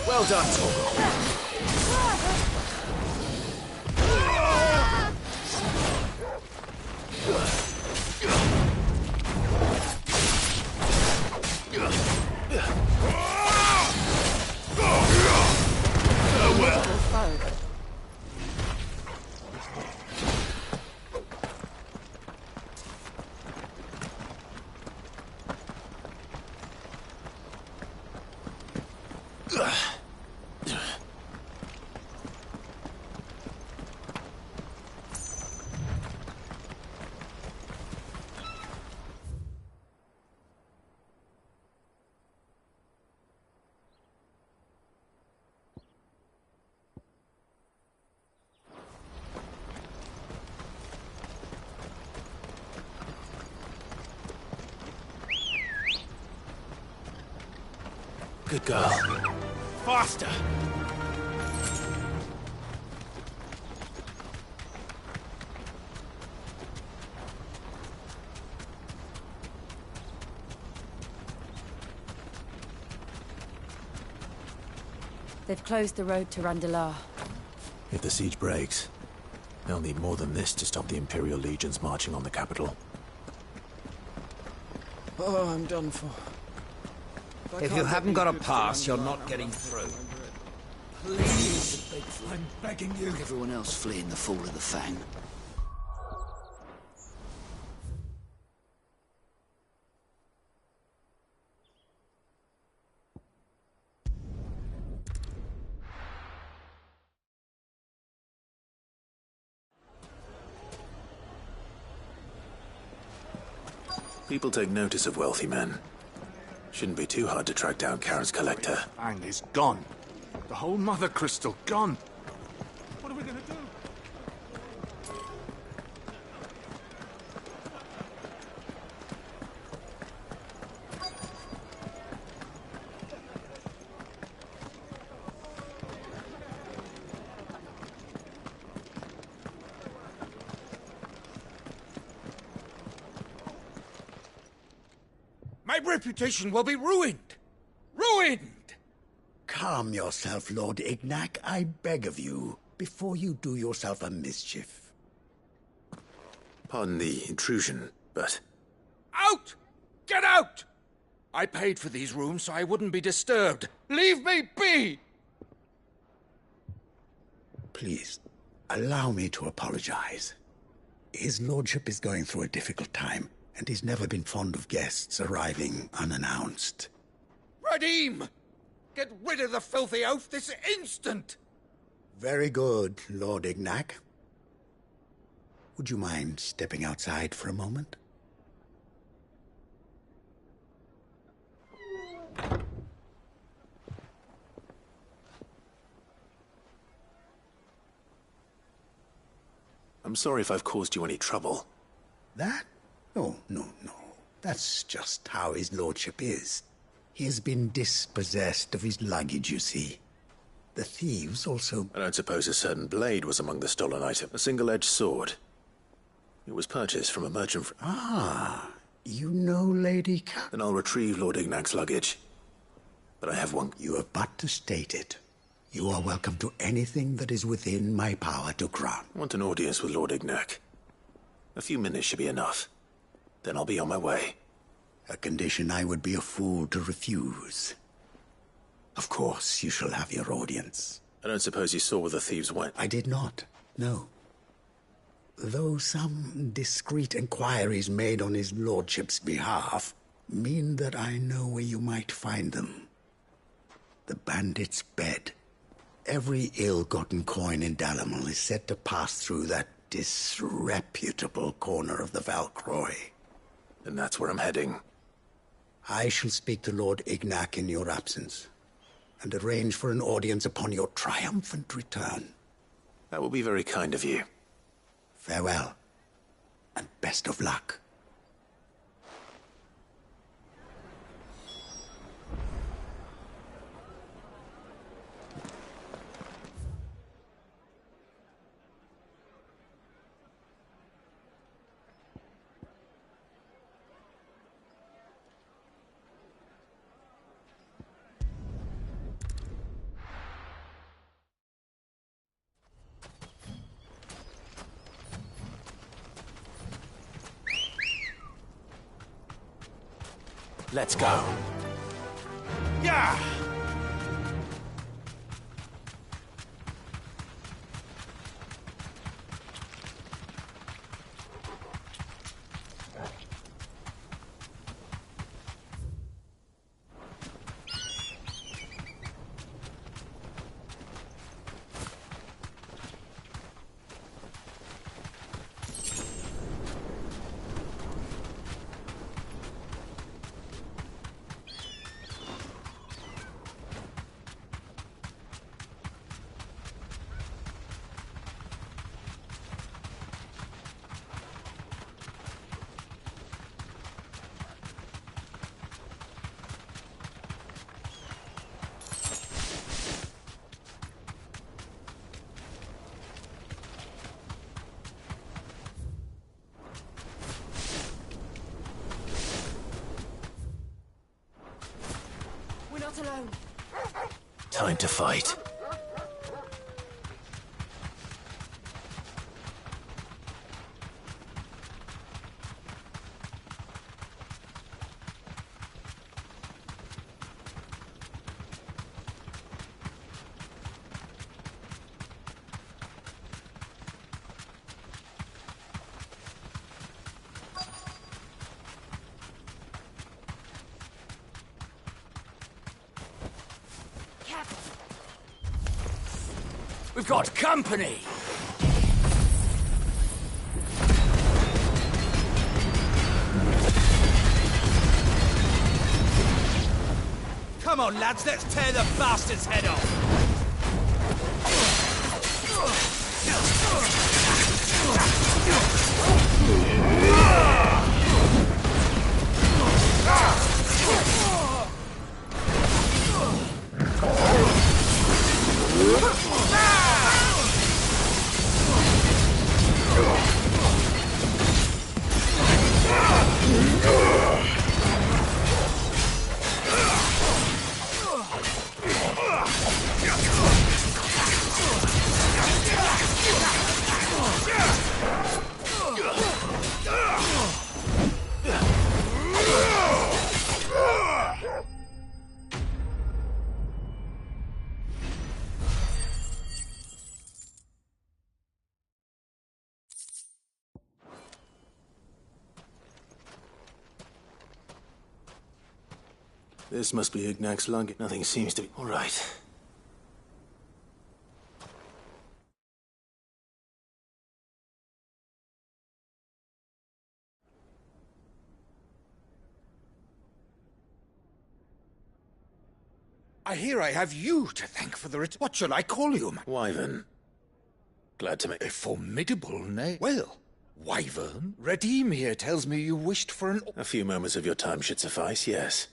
Well done, Torgal. Good girl. Faster! They've closed the road to Randalar. If the siege breaks, they'll need more than this to stop the Imperial legions marching on the capital. Oh, I'm done for. If you haven't got a pass, you're not getting through. Please, I'm begging you. Everyone else fleeing the fall of the Fang. People take notice of wealthy men. Shouldn't be too hard to track down Karen's collector. Fang is gone. The whole Mother Crystal gone. What are we gonna do? My reputation will be ruined! Ruined! Calm yourself, Lord Ignac, I beg of you, before you do yourself a mischief. Pardon the intrusion, but... Out! Get out! I paid for these rooms so I wouldn't be disturbed. Leave me be! Please, allow me to apologize. His lordship is going through a difficult time, and he's never been fond of guests arriving unannounced. Radim! Get rid of the filthy oaf this instant! Very good, Lord Ignac. Would you mind stepping outside for a moment? I'm sorry if I've caused you any trouble. That? Oh, no. That's just how his lordship is. He has been dispossessed of his luggage, you see. The thieves also... I don't suppose a certain blade was among the stolen items. A single-edged sword. It was purchased from a merchant... Ah, you know Lady Cap... Then I'll retrieve Lord Ignac's luggage. But I have one... You have but to state it. You are welcome to anything that is within my power to grant. I want an audience with Lord Ignac. A few minutes should be enough. Then I'll be on my way. A condition I would be a fool to refuse. Of course, you shall have your audience. I don't suppose you saw where the thieves went? I did not, no. Though some discreet inquiries made on his lordship's behalf mean that I know where you might find them. The bandit's bed. Every ill-gotten coin in Dalamel is said to pass through that disreputable corner of the Valcroy. And that's where I'm heading. I shall speak to Lord Ignac in your absence, and arrange for an audience upon your triumphant return. That will be very kind of you. Farewell, and best of luck. Let's go. Yeah! not alone. Time to fight. We've got company! Come on, lads, let's tear the bastard's head off! This must be Ignac's luggage. Nothing seems to be... All right. I hear I have you to thank for the what shall I call you, man? Wyvern. Glad to make... A formidable name. Well, Wyvern, Redeem here tells me you wished for an... A few moments of your time should suffice, yes.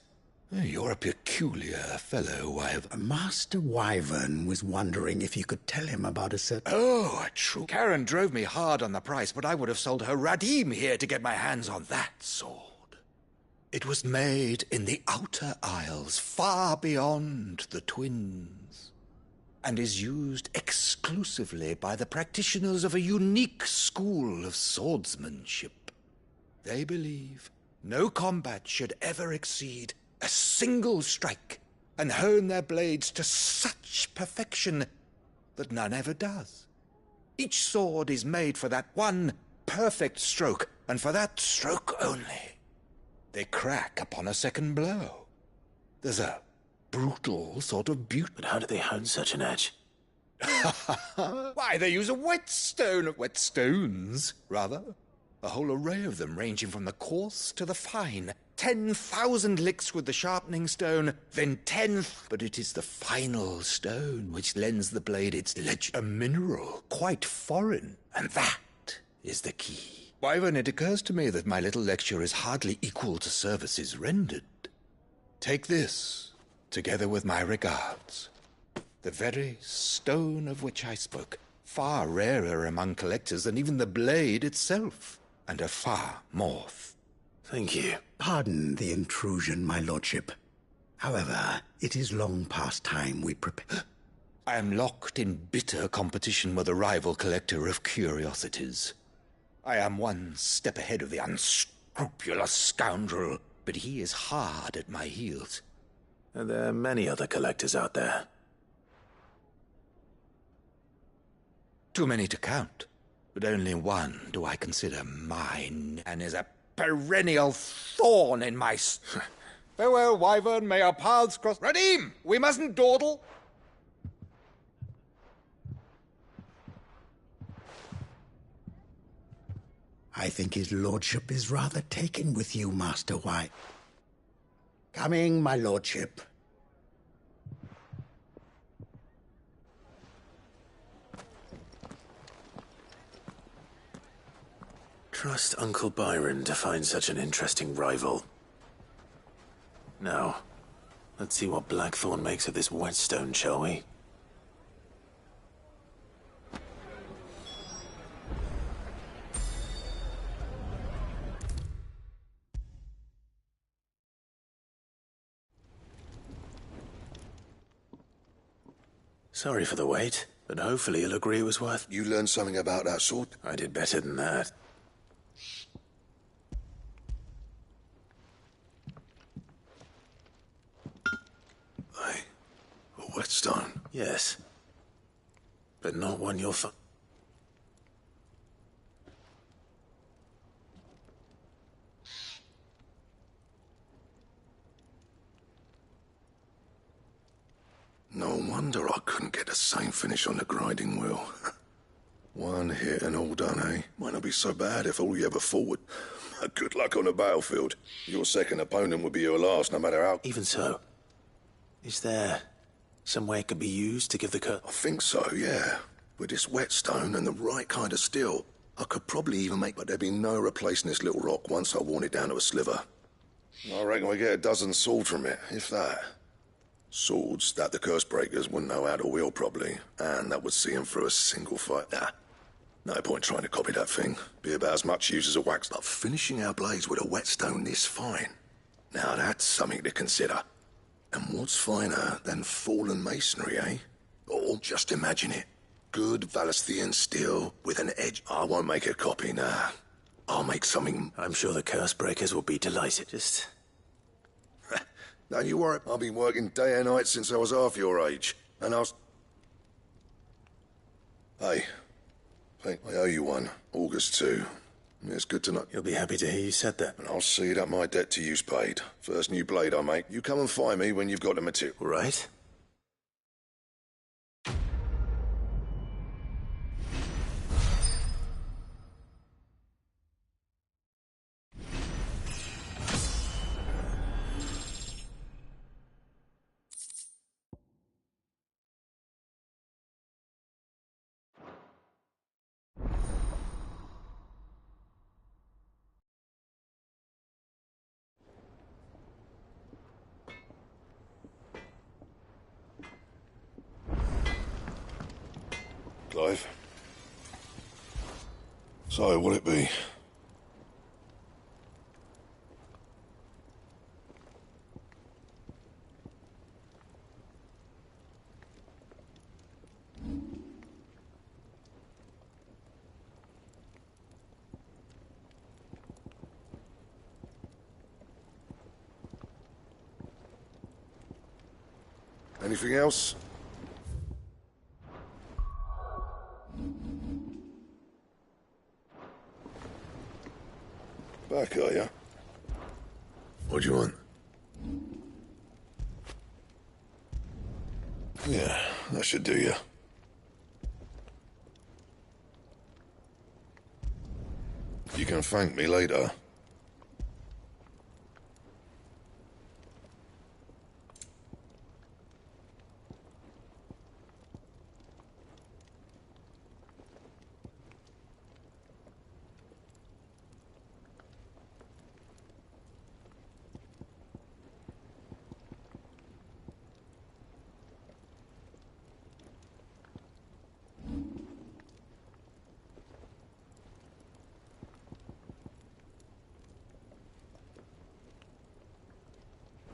You're a peculiar fellow, Wyvern. Master Wyvern was wondering if you could tell him about a certain... Oh, true. Karen drove me hard on the price, but I would have sold her Radim here to get my hands on that sword. It was made in the Outer Isles, far beyond the Twins, and is used exclusively by the practitioners of a unique school of swordsmanship. They believe no combat should ever exceed a single strike, and hone their blades to such perfection that none ever does. Each sword is made for that one perfect stroke, and for that stroke only. They crack upon a second blow. There's a brutal sort of beauty. But how do they hone such an edge? Why, they use a whetstones, rather. A whole array of them, ranging from the coarse to the fine. 10,000 licks with the sharpening stone, then 10th. But it is the final stone which lends the blade its a mineral, quite foreign. And that is the key. Wyvern, it occurs to me that my little lecture is hardly equal to services rendered. Take this, together with my regards. The very stone of which I spoke, far rarer among collectors than even the blade itself, and a far more... Thank you. Pardon the intrusion, my lordship. However, it is long past time we prepare... I am locked in bitter competition with a rival collector of curiosities. I am one step ahead of the unscrupulous scoundrel, but he is hard at my heels. And there are many other collectors out there. Too many to count, but only one do I consider mine, and is a perennial thorn in my... Farewell, Wyvern, may our paths cross... Radim, we mustn't dawdle! I think his lordship is rather taken with you, Master White. Coming, my lordship. Trust Uncle Byron to find such an interesting rival. Now, let's see what Blackthorn makes of this whetstone, shall we? Sorry for the wait, but hopefully you'll agree it was worth... You learned something about that sword? I did better than that. Hey, a whetstone? Yes. But not one you'll find. No wonder I couldn't get the same finish on the grinding wheel. One hit and all done, eh? Might not be so bad if all you ever fought. Good luck on the battlefield. Your second opponent would be your last, no matter how... Even so, is there some way it could be used to give the curse? I think so, yeah. With this whetstone and the right kind of steel, I could probably even make... But there'd be no replacing this little rock once I worn it down to a sliver. I reckon we get a dozen swords from it, if that. Swords that the curse breakers wouldn't know how to wield properly, and that would see them through a single fight. Nah, no point trying to copy that thing. Be about as much use as a wax. But finishing our blades with a whetstone this fine, now that's something to consider. And what's finer than fallen masonry, eh? Or just imagine it. Good Valesthian steel with an edge. I won't make a copy, nah. I'll make something... I'm sure the curse breakers will be delighted. Just... Don't you worry. I've been working day and night since I was half your age. And I was... Hey, I owe you one. August 2. It's good to know. You'll be happy to hear you said that. And I'll see that my debt to you's paid. First new blade I make, you come and find me when you've got the material. Right. Clive. So, will it be? Anything else? Back, are ya? What do you want? Yeah, that should do ya. You can thank me later.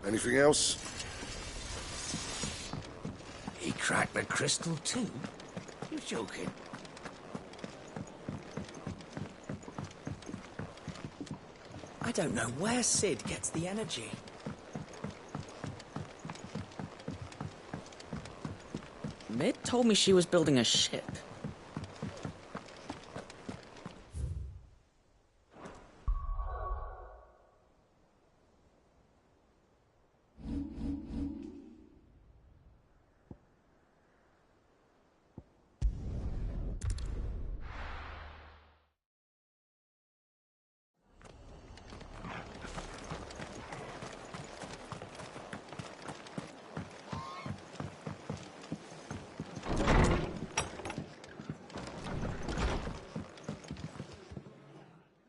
Anything else? He cracked the crystal too? You're joking. I don't know where Sid gets the energy. Mid told me she was building a ship.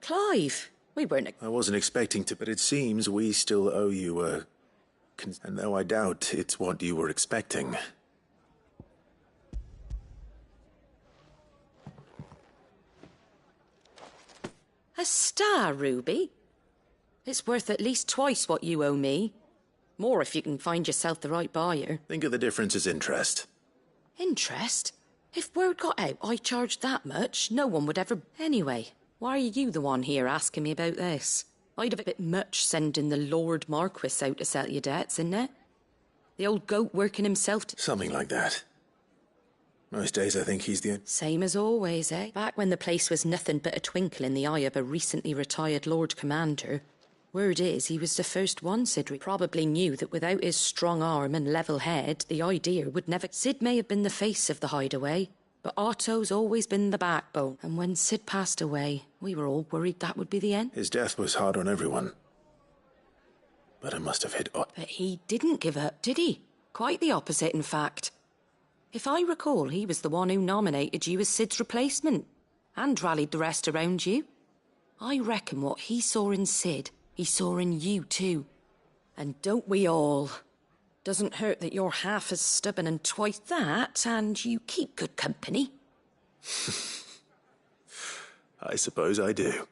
Clive, we weren't... I wasn't expecting to, but it seems we still owe you a... And though I doubt it's what you were expecting. A star, Ruby? It's worth at least twice what you owe me. More if you can find yourself the right buyer. Think of the difference as interest. Interest? If word got out I charged that much, no one would ever... Anyway, why are you the one here asking me about this? I'd have a bit much sending the Lord Marquis out to settle your debts, isn't it? The old goat working himself to... Something like that. Most days I think he's the... Same as always, eh? Back when the place was nothing but a twinkle in the eye of a recently retired Lord Commander. Word is, he was the first one, Sid probably knew that without his strong arm and level head, the idea would never... Sid may have been the face of the hideaway, but Otto's always been the backbone. And when Sid passed away, we were all worried that would be the end. His death was hard on everyone. But it must have hit Otto. But he didn't give up, did he? Quite the opposite, in fact. If I recall, he was the one who nominated you as Sid's replacement, and rallied the rest around you. I reckon what he saw in Sid, he saw in you too. And don't we all? Doesn't hurt that you're half as stubborn and twice that, and you keep good company. I suppose I do.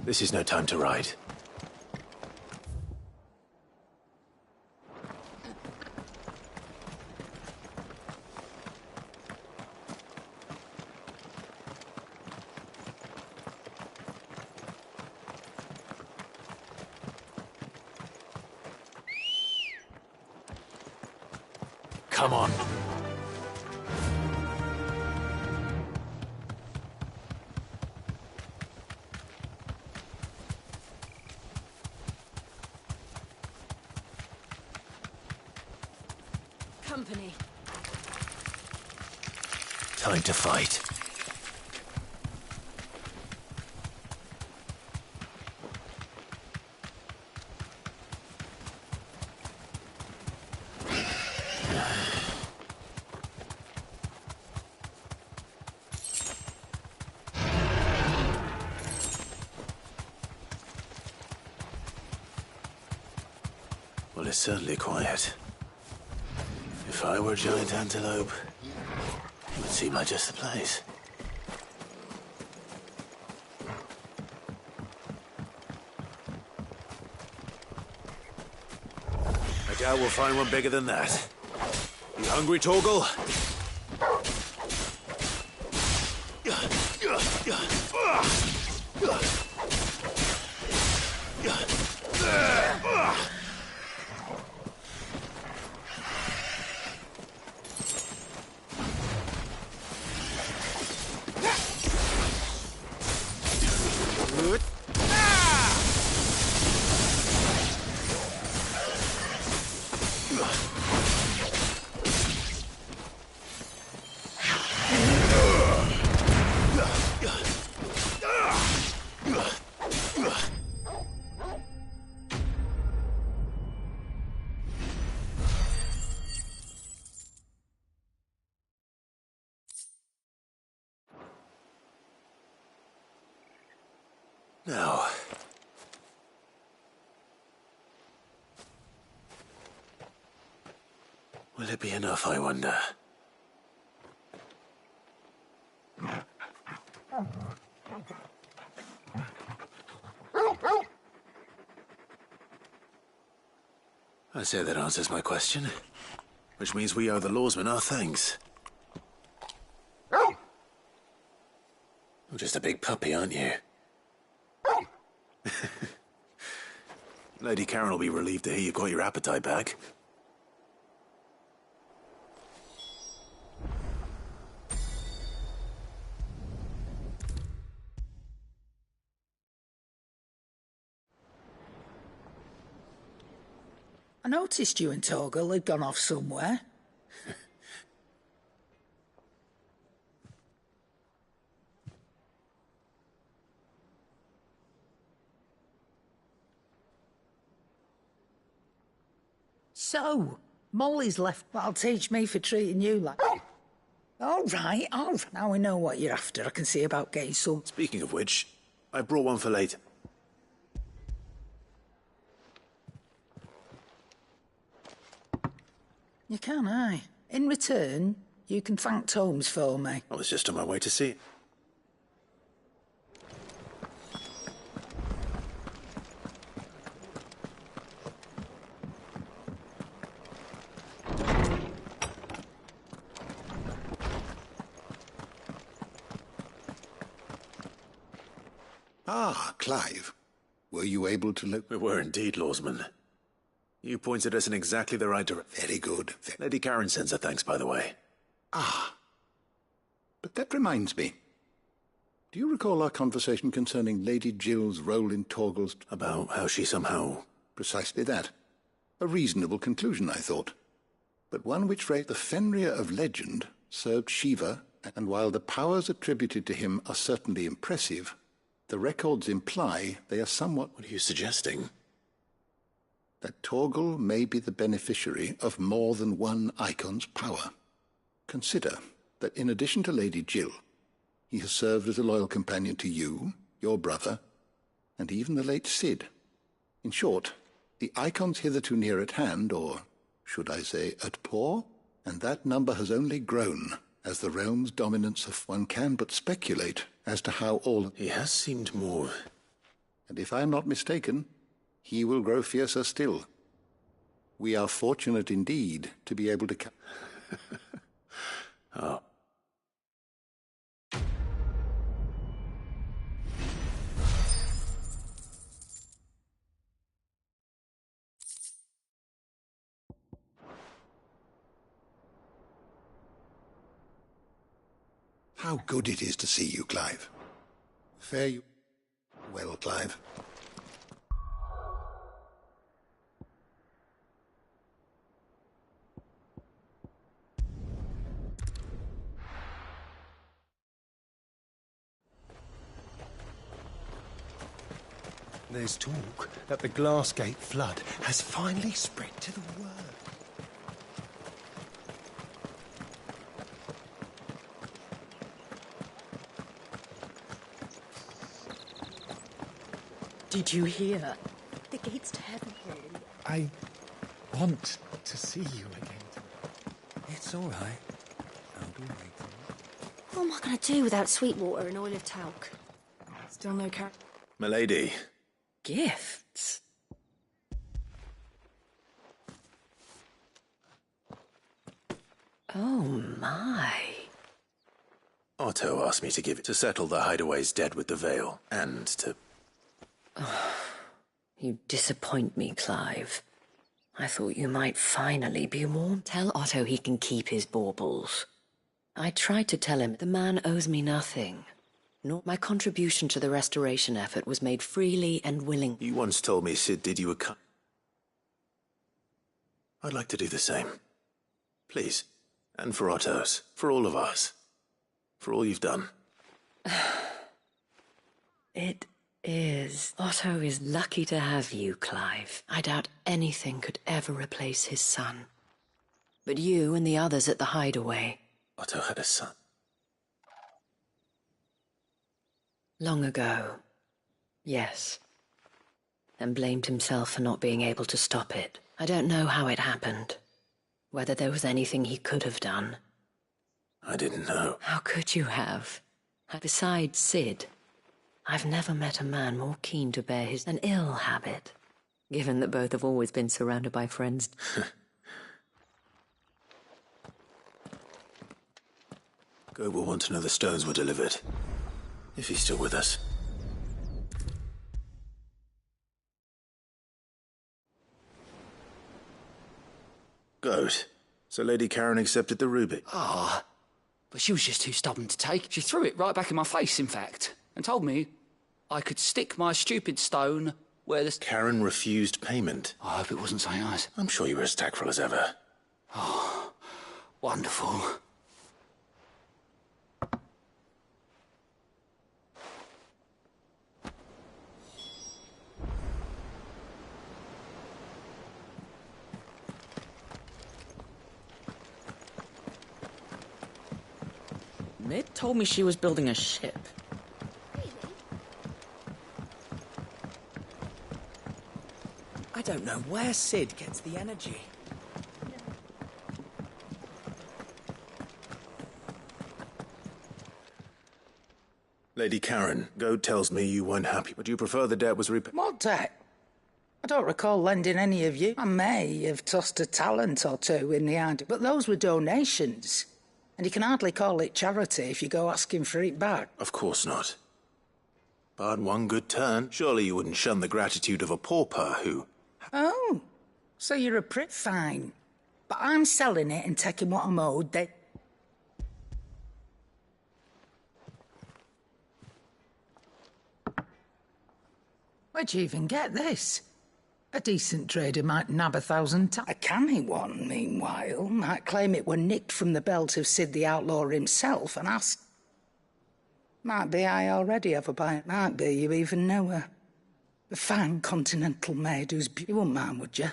This is no time to ride. Come on. Company. Time to fight. Well, it's certainly quiet. If I were a giant antelope, it would seem like just the place. I doubt we'll find one bigger than that. You hungry, Torgal? Now, will it be enough, I wonder? I say that answers my question, which means we owe the lawsmen our thanks. You're just a big puppy, aren't you? Lady Karen will be relieved to hear you've got your appetite back. I noticed you and Torgal had gone off somewhere. So, Molly's left. That'll teach me for treating you like... All right. Now we know what you're after. I can see about getting some... Speaking of which, I brought one for later. You can, aye. In return, you can thank Tomes for me. I was just on my way to see it. Ah, Clive. Were you able to look... We were indeed, Lawsman. You pointed us in exactly the right direction. Very good. Lady Karen sends her thanks, by the way. Ah. But that reminds me. Do you recall our conversation concerning Lady Jill's role in Torgal's... About how she somehow... Precisely that. A reasonable conclusion, I thought. But one which raised the Fenrir of legend served Shiva, and while the powers attributed to him are certainly impressive, the records imply they are somewhat... What are you suggesting? That Torgal may be the beneficiary of more than one icon's power. Consider that in addition to Lady Jill, he has served as a loyal companion to you, your brother, and even the late Cid. In short, the icons hitherto near at hand, or should I say at paw, and that number has only grown as the realm's dominance of one can but speculate as to how all... He has seemed more... And if I am not mistaken, he will grow fiercer still. We are fortunate indeed to be able to... Oh. How good it is to see you, Clive. Fare you well, Clive. There's talk that the Glassgate flood has finally spread to the world. Did you hear? The gates to heaven. I want to see you again. It's all right. I'll be waiting. What am I going to do without Sweetwater and oil of talc? Still no car. Milady. Gifts? Oh, my. Otto asked me to give it to settle the Hideaway's debt with the Veil, and to... You disappoint me, Clive. I thought you might finally be warm. Tell Otto he can keep his baubles. I tried to tell him the man owes me nothing. Nor my contribution to the restoration effort was made freely and willingly. You once told me Cid did you a cut. I'd like to do the same. Please. And for Otto's. For all of us. For all you've done. It is. Otto is lucky to have you, Clive. I doubt anything could ever replace his son. But you and the others at the Hideaway... Otto had a son. Long ago. Yes. And blamed himself for not being able to stop it. I don't know how it happened. Whether there was anything he could have done. I didn't know. How could you have? Besides Cid, I've never met a man more keen to bear an ill habit, given that both have always been surrounded by friends. Goat will want to know the stones were delivered. If he's still with us. Goat. So Lady Karen accepted the ruby. Ah, but she was just too stubborn to take. She threw it right back in my face, in fact, and told me I could stick my stupid stone where the... Karen refused payment. I hope it wasn't something else. I'm sure you were as tactful as ever. Oh, wonderful. Mid told me she was building a ship. I don't know where Sid gets the energy. Lady Karen, Goad tells me you weren't happy, but you prefer the debt was repaid. What debt? I don't recall lending any of you. I may have tossed a talent or two in the hand, but those were donations. And you can hardly call it charity if you go asking for it back. Of course not. But one good turn. Surely you wouldn't shun the gratitude of a pauper who... Oh, so you're a prick? Fine. But I'm selling it and taking what I'm owed. Where'd you even get this? A decent trader might nab 1,000 times. A canny one, meanwhile, might claim it were nicked from the belt of Sid the Outlaw himself and ask... Might be I already have a buyer. Might be you even know her. A fine continental maid who's you wouldn't mind, would you?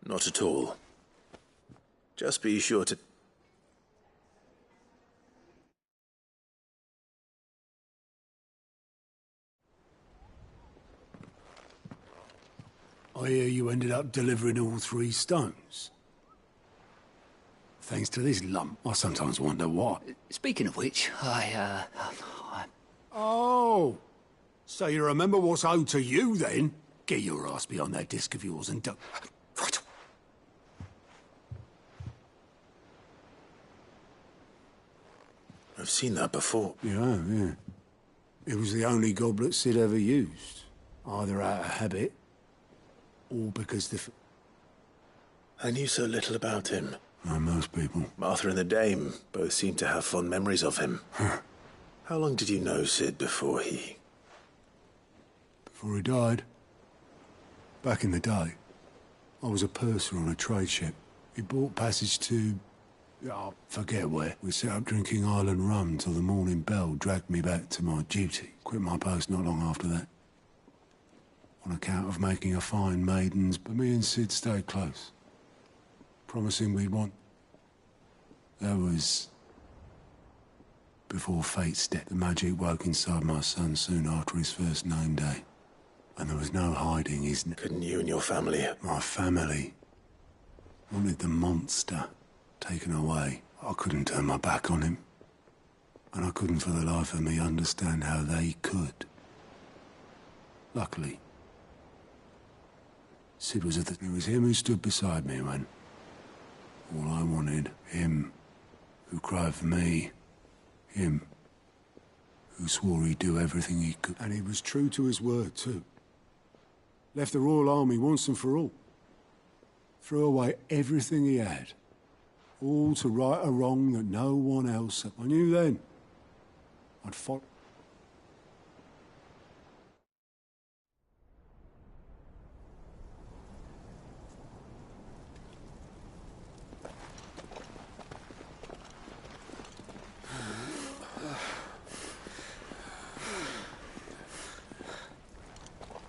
Not at all. Just be sure to... I hear you ended up delivering all 3 stones. Thanks to this lump, I sometimes wonder why. Speaking of which, Oh! So you remember what's owed to you, then? Get your ass behind that disc of yours and don't... Right. I've seen that before. Yeah. It was the only goblet Sid ever used. Either out of habit, or because the... I knew so little about him. Like most people. Martha and the Dame both seem to have fond memories of him. How long did you know Sid before he... Before he died? Back in the day, I was a purser on a trade ship. He bought passage to... I forget where. We set up drinking island rum till the morning bell dragged me back to my duty. Quit my post not long after that. On account of making a fine maidens, but me and Sid stayed close. Promising we'd want... That was... before fate stepped. The magic woke inside my son soon after his first name day. And there was no hiding his... Couldn't you and your family... My family wanted the monster taken away. I couldn't turn my back on him. And I couldn't for the life of me understand how they could. Luckily, Sid was at the... It was him who stood beside me when... All I wanted, him who cried for me, him who swore he'd do everything he could. And he was true to his word, too. Left the Royal Army once and for all. Threw away everything he had. All to right a wrong that no one else... I knew then I'd follow...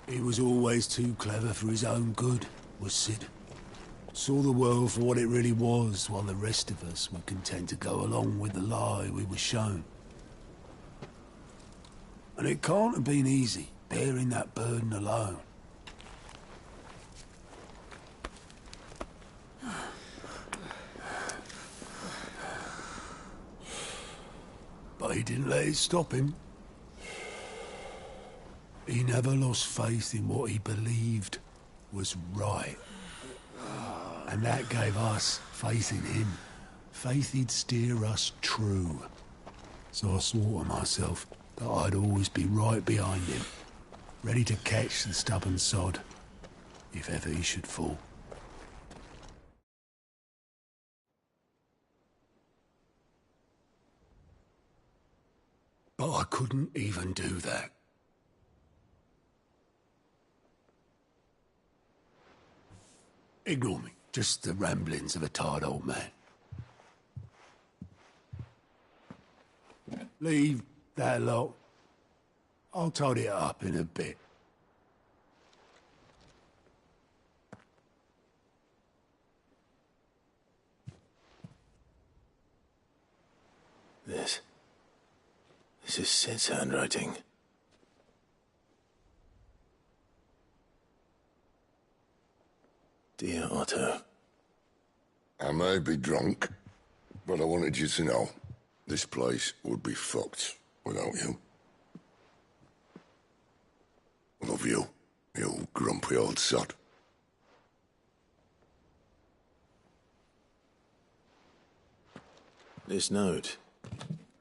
He was always too clever for his own good, was Sid. Saw the world for what it really was, while the rest of us were content to go along with the lie we were shown. And it can't have been easy, bearing that burden alone. But he didn't let it stop him. He never lost faith in what he believed was right. And that gave us faith in him. Faith he'd steer us true. So I swore to myself that I'd always be right behind him, ready to catch the stubborn sod, if ever he should fall. But I couldn't even do that. Ignore me. Just the ramblings of a tired old man. Leave that lot. I'll tidy it up in a bit. This This is Sid's handwriting. Dear Otto. I may be drunk, but I wanted you to know this place would be fucked without you. I love you, you grumpy old sod. This note.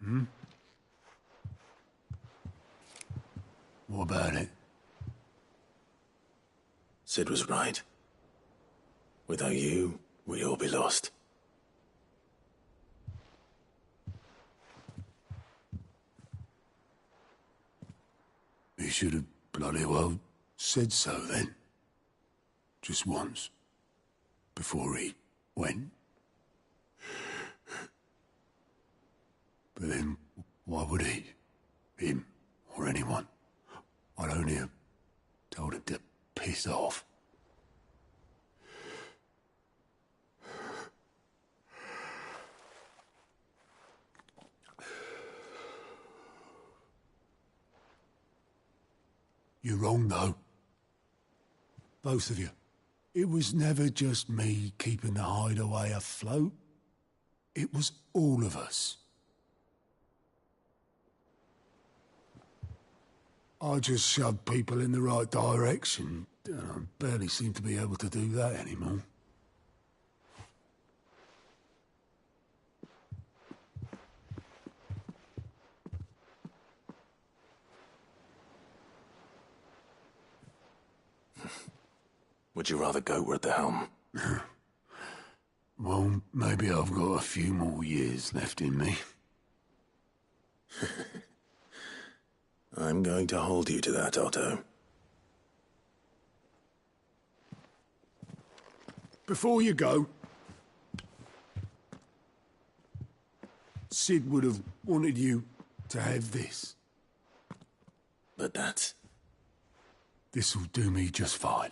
Hmm? What about it? Sid was right. Without you, we'd all be lost. He should have bloody well said so then. Just once. Before he went. But then, why would he? Him, or anyone? I'd only have told him to piss off. You're wrong, though. Both of you. It was never just me keeping the hideaway afloat. It was all of us. I just shoved people in the right direction. I barely seem to be able to do that anymore. Would you rather go were at the helm? Well, maybe I've got a few more years left in me. I'm going to hold you to that, Otto. Before you go, Sid would have wanted you to have this. But that's... This'll do me just fine.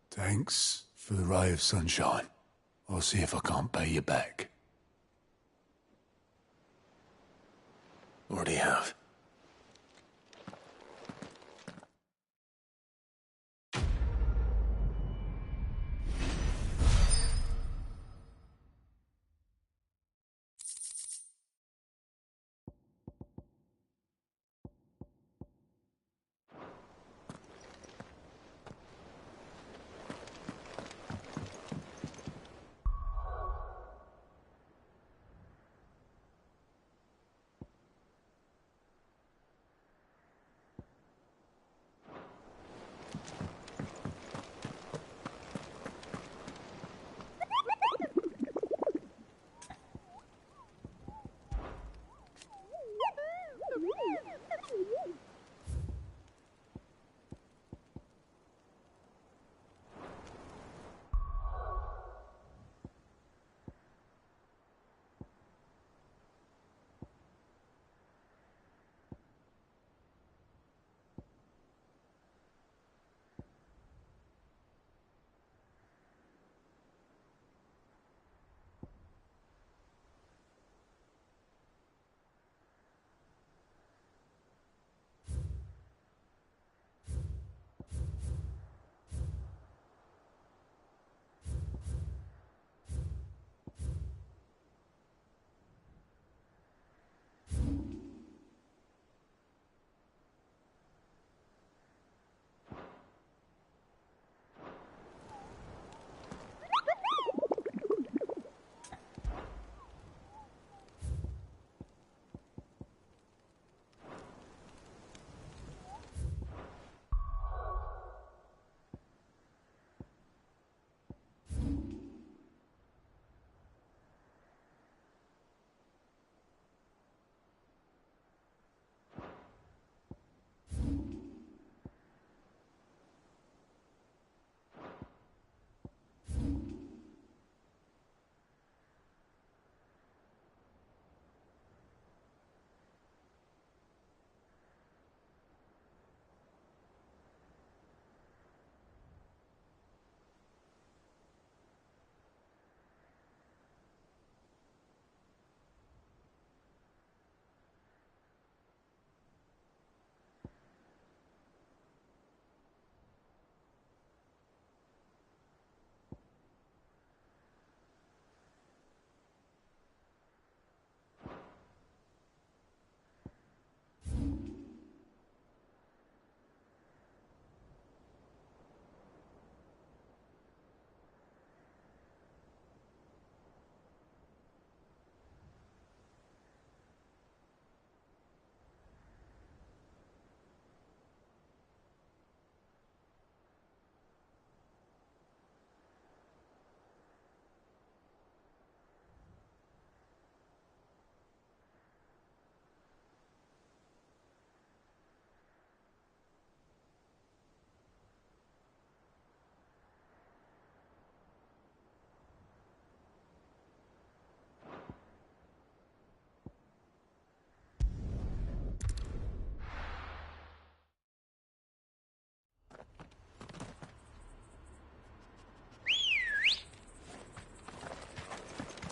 Thanks for the ray of sunshine. I'll see if I can't pay you back. Already have.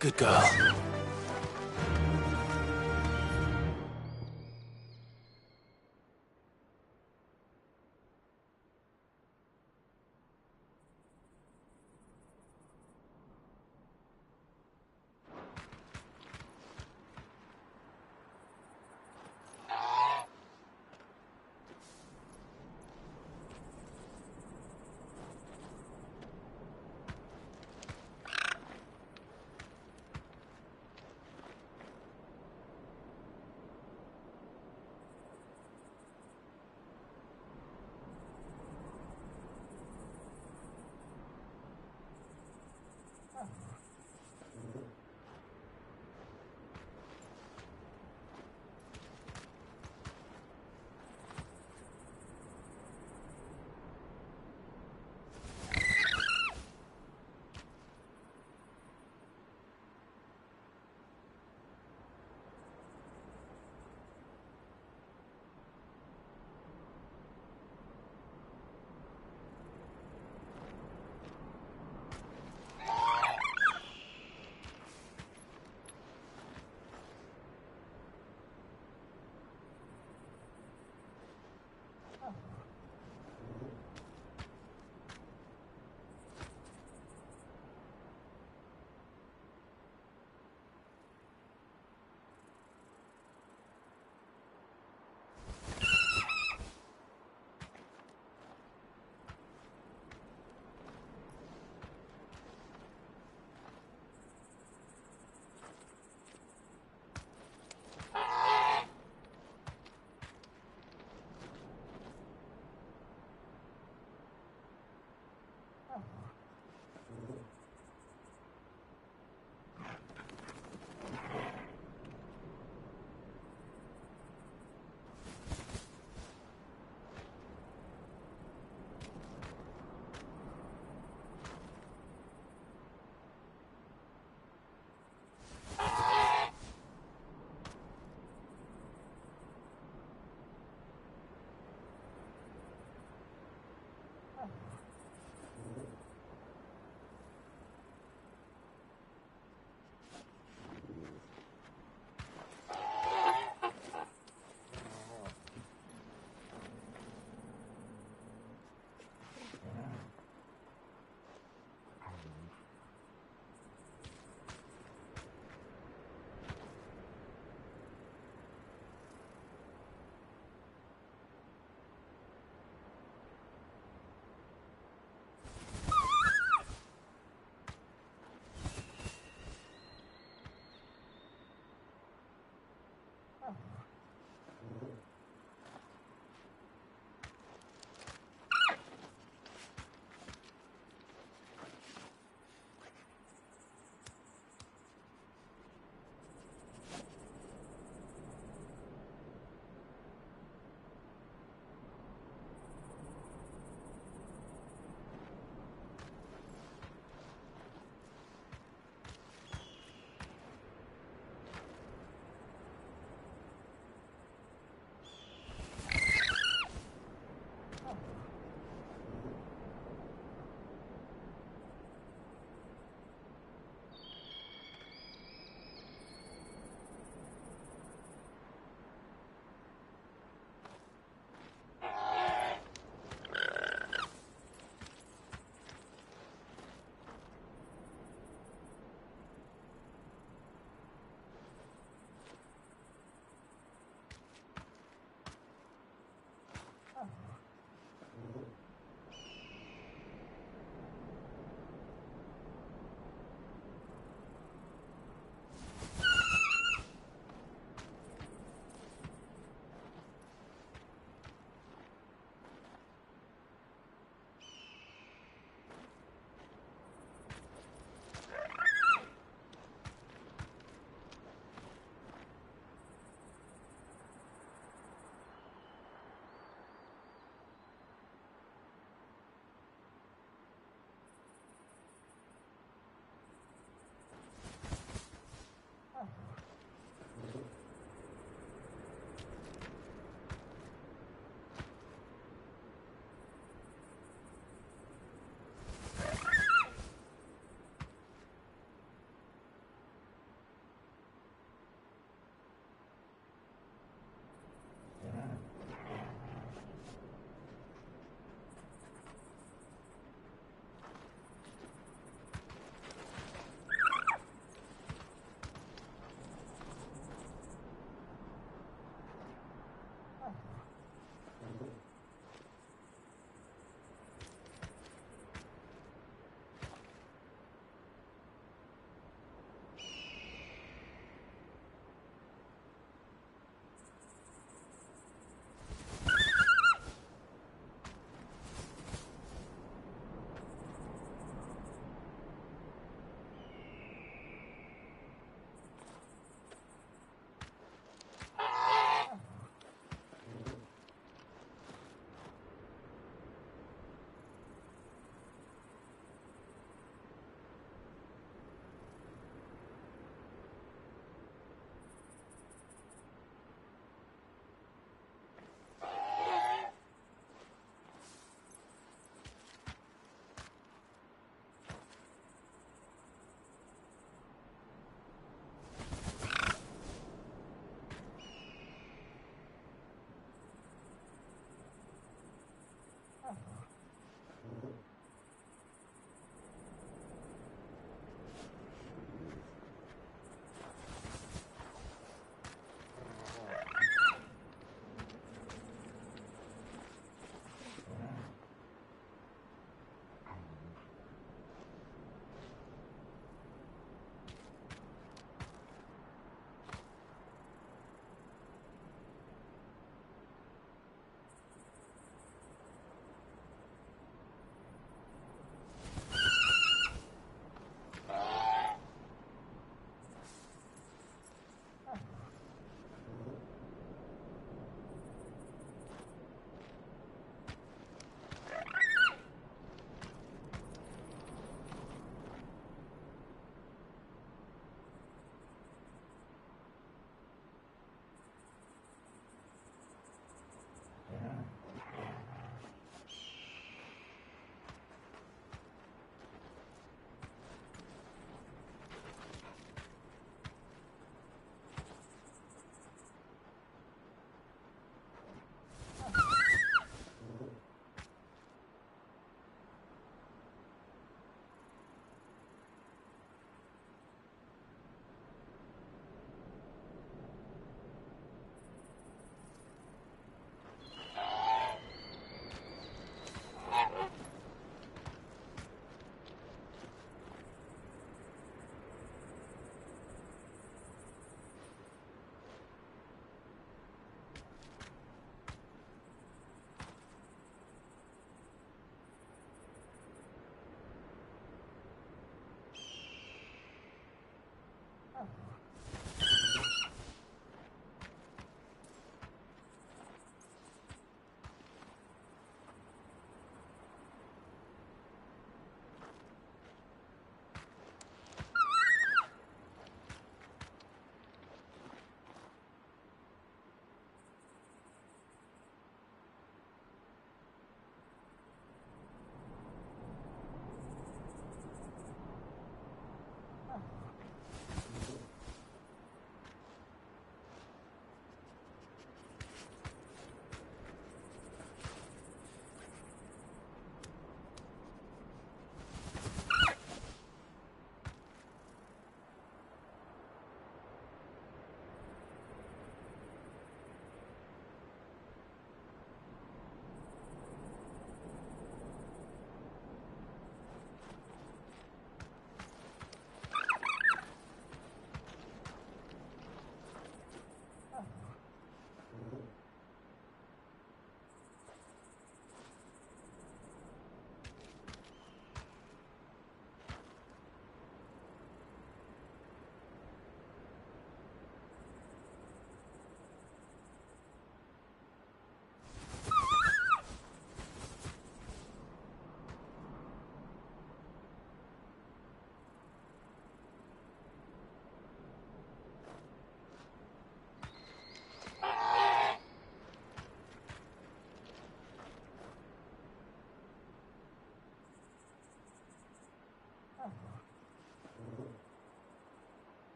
Good girl.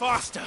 Faster!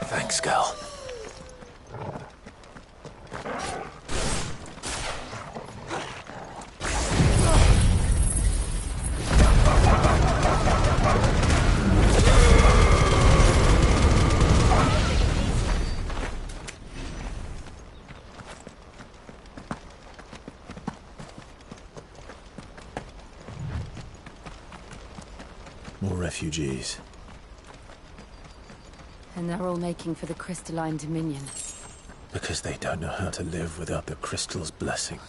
Thanks, girl. More refugees. And they're all making for the crystalline dominion. Because they don't know how to live without the crystal's blessing.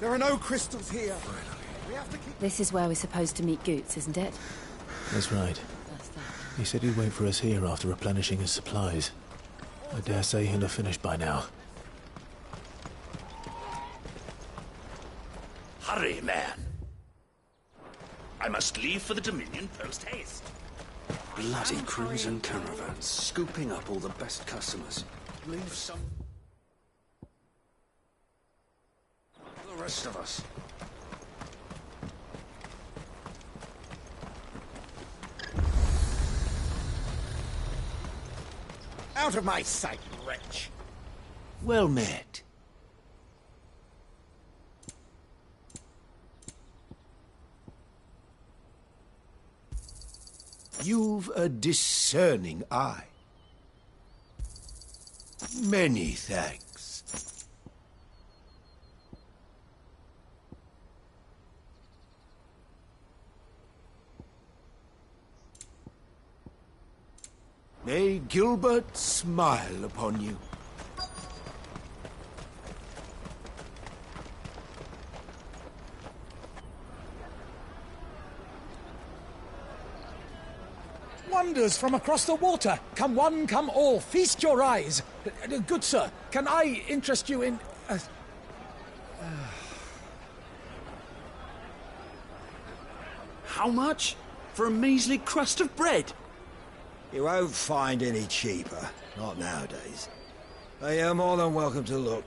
There are no crystals here. We have to keep... This is where we're supposed to meet Goots, isn't it? That's right. He said he'd wait for us here after replenishing his supplies. I dare say he'll have finished by now. Hurry, man. I must leave for the Dominion post-haste. Bloody crews and caravans, scooping up all the best customers. Leave some... the rest of us. Out of my sight, wretch! Well met. You've a discerning eye. Many thanks. May Gilbert smile upon you. Wonders from across the water. Come one, come all. Feast your eyes. Good sir, can I interest you in... How much? For a measly crust of bread? You won't find any cheaper. Not nowadays. But you're more than welcome to look.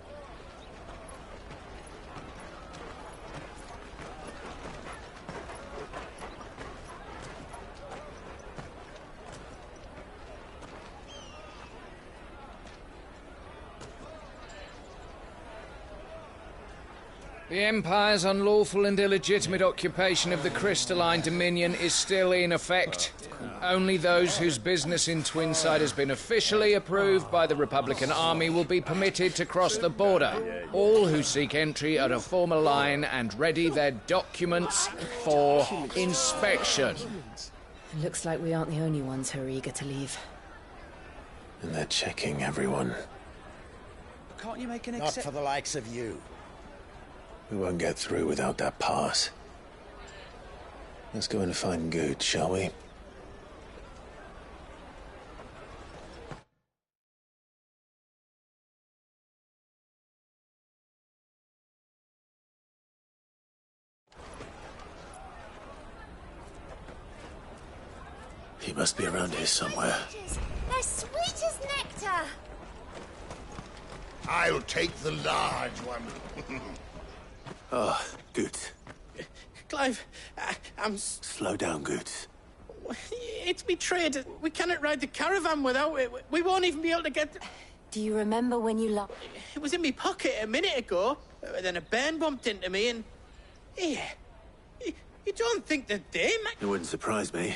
The Empire's unlawful and illegitimate occupation of the Crystalline Dominion is still in effect. Only those whose business in Twinside has been officially approved by the Republican Army will be permitted to cross the border. All who seek entry are to form a line and ready their documents for inspection. Looks like we aren't the only ones who are eager to leave. And they're checking everyone. Can't you make an Not for the likes of you. We won't get through without that pass. Let's go and find Good, shall we? He must be around here somewhere. They're sweet as nectar. I'll take the large one. Oh, Good. Clive, I'm... Slow down, Good. It's betrayed. We cannot ride the caravan without it. We won't even be able to get... Do you remember when you It was in my pocket a minute ago. Then a bairn bumped into me and... Yeah. You don't think that they... It wouldn't surprise me.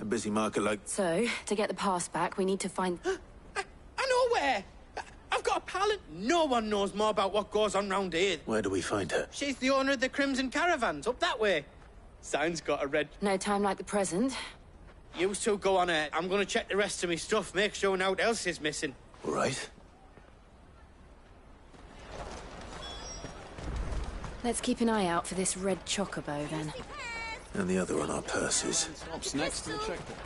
A busy market like... So, to get the pass back, we need to find... I know where! I've got a pal and no one knows more about what goes on round here. Where do we find her? She's the owner of the Crimson Caravans, up that way. Sounds got a red... No time like the present. You two go on ahead. I'm gonna check the rest of my stuff, make sure no one else is missing. All right. Let's keep an eye out for this red chocobo, then. And the other on our purses. Stops next to the checkpoint.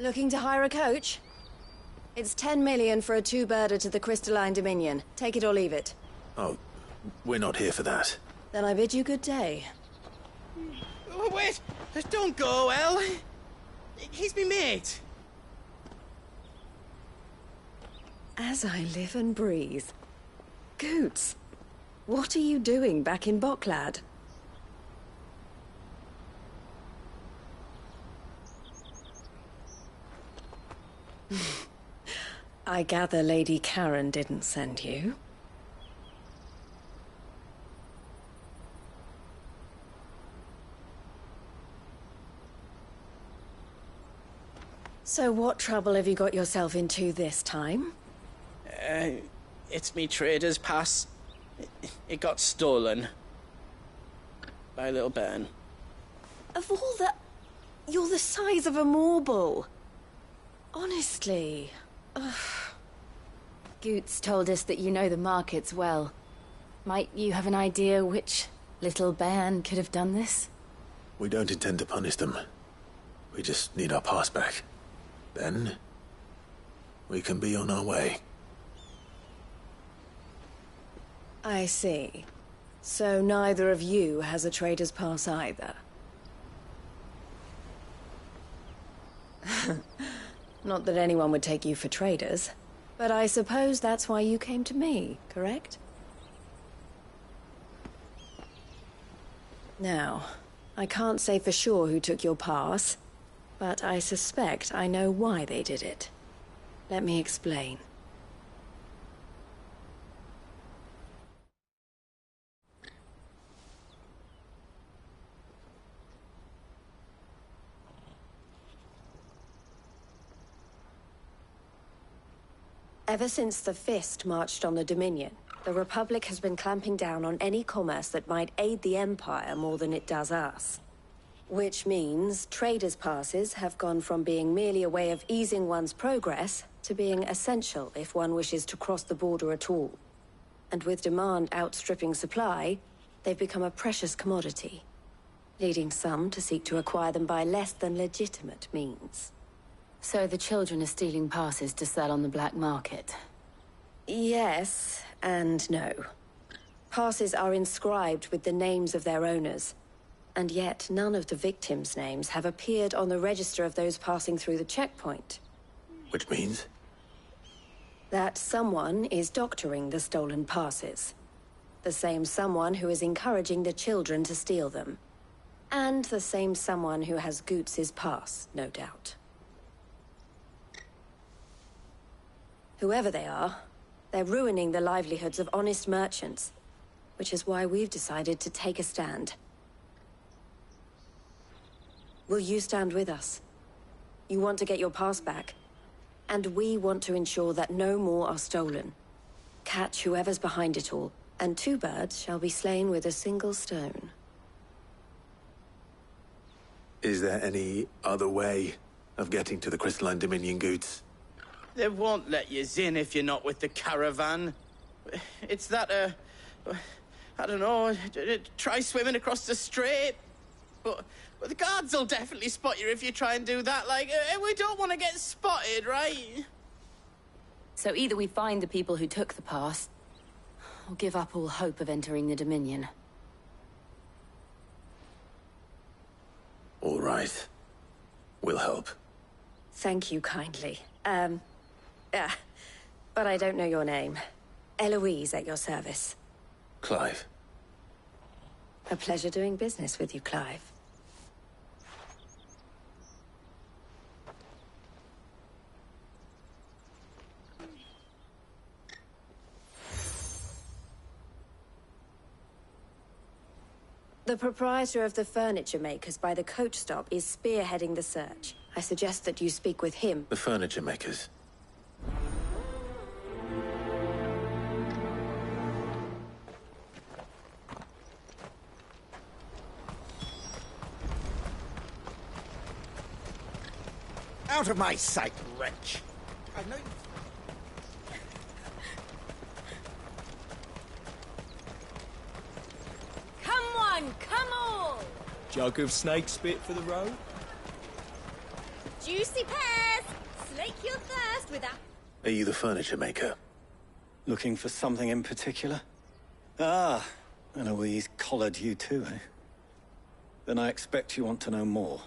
Looking to hire a coach? It's 10 million for a two-birder to the Crystalline Dominion. Take it or leave it. Oh, we're not here for that. Then I bid you good day. Oh, wait! Don't go, El. He's me mate. As I live and breathe. Goots, what are you doing back in Bocklad? I gather Lady Karen didn't send you. So what trouble have you got yourself into this time? It's me trader's pass. It got stolen. By a little bairn. Of all the... You're the size of a marble. Honestly. Ugh. Goots told us that you know the markets well. Might you have an idea which little bairn could have done this? We don't intend to punish them. We just need our pass back. Then, we can be on our way. I see. So neither of you has a trader's pass either. Not that anyone would take you for traders, but I suppose that's why you came to me, correct? Now, I can't say for sure who took your pass, but I suspect I know why they did it. Let me explain. Ever since the Fist marched on the Dominion, the Republic has been clamping down on any commerce that might aid the Empire more than it does us. Which means traders' passes have gone from being merely a way of easing one's progress to being essential if one wishes to cross the border at all. And with demand outstripping supply, they've become a precious commodity, leading some to seek to acquire them by less than legitimate means. So the children are stealing passes to sell on the black market? Yes, and no. Passes are inscribed with the names of their owners, and yet none of the victims' names have appeared on the register of those passing through the checkpoint. Which means? That someone is doctoring the stolen passes. The same someone who is encouraging the children to steal them. And the same someone who has Goots's pass, no doubt. Whoever they are, they're ruining the livelihoods of honest merchants, which is why we've decided to take a stand. Will you stand with us? You want to get your pass back, and we want to ensure that no more are stolen. Catch whoever's behind it all, and 2 birds shall be slain with a single stone. Is there any other way of getting to the Crystalline Dominion, Goots? They won't let you in if you're not with the caravan. It's that, I don't know, try swimming across the strait. But the guards will definitely spot you if you try and do that. Like, we don't want to get spotted, right? So either we find the people who took the pass, or give up all hope of entering the Dominion. All right. We'll help. Thank you kindly. But I don't know your name. Eloise at your service. Clive. A pleasure doing business with you, Clive. The proprietor of the furniture makers by the coach stop is spearheading the search. I suggest that you speak with him. The furniture makers. Out of my sight, wretch! I know you... Come one, come all! Jug of snake spit for the road? Juicy pears! Slake your thirst with that. Are you the furniture maker? Looking for something in particular? Ah, Eloise collared you too, eh? Then I expect you want to know more.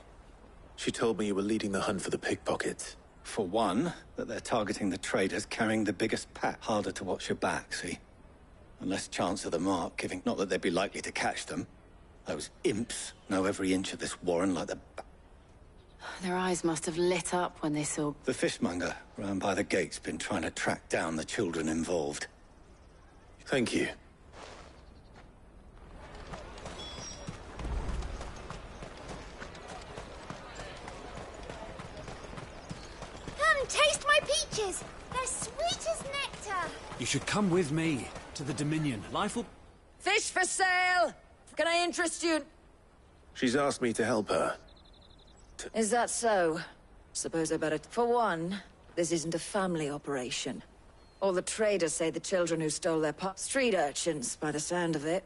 She told me you were leading the hunt for the pickpockets. For one, that they're targeting the traders carrying the biggest pack. Harder to watch your back, see? And less chance of the mark, giving not that they'd be likely to catch them. Those imps know every inch of this warren like the... Their eyes must have lit up when they saw... The fishmonger round by the gate's been trying to track down the children involved. Thank you. Come, taste my peaches! They're sweet as nectar! You should come with me to the Dominion. Life will... Fish for sale! Can I interest you? She's asked me to help her. Is that so? Suppose I better... For one, this isn't a family operation. All the traders say the children who stole their street urchins, by the sound of it.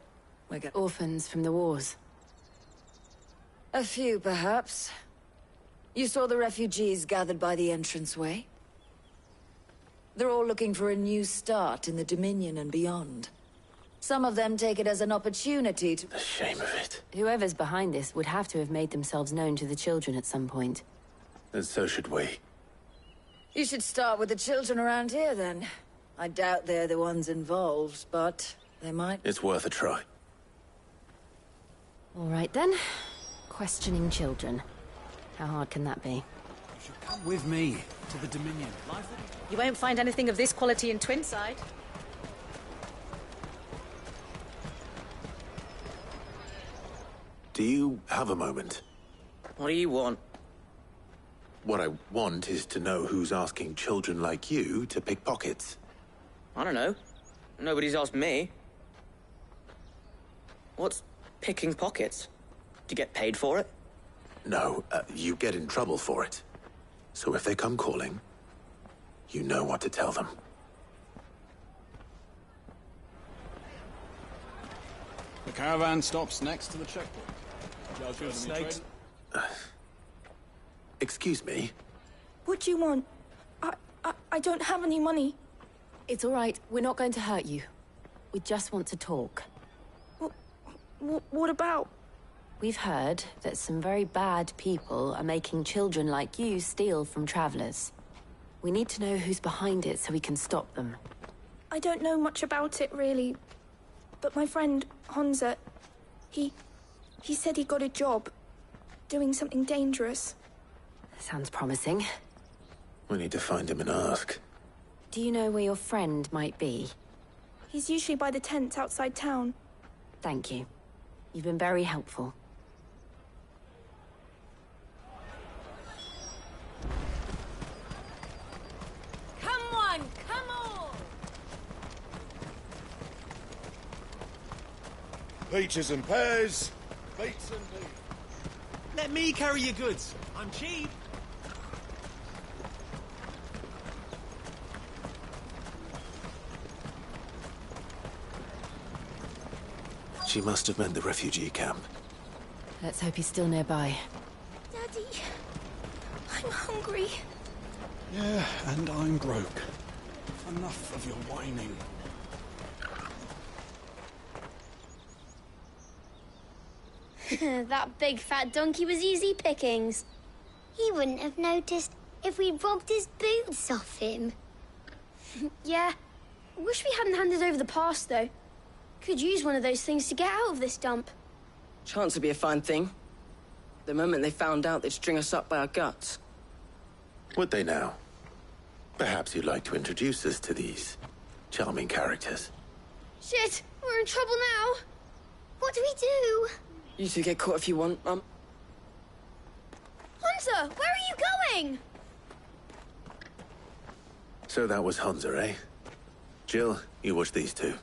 We got orphans from the wars. A few, perhaps. You saw the refugees gathered by the entranceway? They're all looking for a new start in the Dominion and beyond. Some of them take it as an opportunity to... The shame of it. Whoever's behind this would have to have made themselves known to the children at some point. And so should we. You should start with the children around here, then. I doubt they're the ones involved, but they might... It's worth a try. All right, then. Questioning children. How hard can that be? You should come with me to the Dominion. Life will... You won't find anything of this quality in Twinside. Do you have a moment? What do you want? What I want is to know who's asking children like you to pick pockets. I don't know. Nobody's asked me. What's picking pockets? Do you get paid for it? No, you get in trouble for it. So if they come calling, you know what to tell them. The caravan stops next to the checkpoint. Snakes. Excuse me? What do you want? I don't have any money. It's all right. We're not going to hurt you. We just want to talk. What about? We've heard that some very bad people are making children like you steal from travelers. We need to know who's behind it so we can stop them. I don't know much about it, really. But my friend, Hansa, he said he got a job doing something dangerous. Sounds promising. We need to find him and ask. Do you know where your friend might be? He's usually by the tents outside town. Thank you. You've been very helpful. Come on, come on! Peaches and pears, beets and beef. Let me carry your goods. I'm cheap. She must have meant the refugee camp. Let's hope he's still nearby. Daddy, I'm hungry. Yeah, and I'm broke. Enough of your whining. That big fat donkey was easy pickings. He wouldn't have noticed if we'd robbed his boots off him. Yeah. Wish we hadn't handed over the pass, though. Could use one of those things to get out of this dump. Chance would be a fine thing. The moment they found out, they'd string us up by our guts. Would they now? Perhaps you'd like to introduce us to these charming characters. Shit, we're in trouble now. What do we do? You two get caught if you want, Mum. Hunter, where are you going? So that was Hansa, eh? Jill, you watch these two.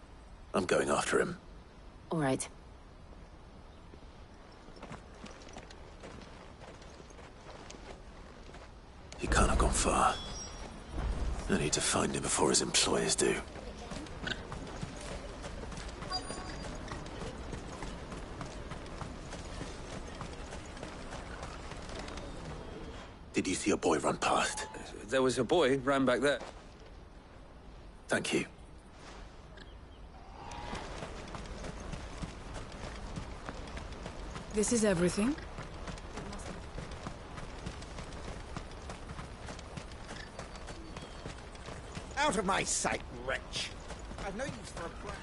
I'm going after him. All right. He can't have gone far. I need to find him before his employers do. Did you see a boy run past? There was a boy ran back there. Thank you. This is everything? Out of my sight, wretch. I've no use for a plan.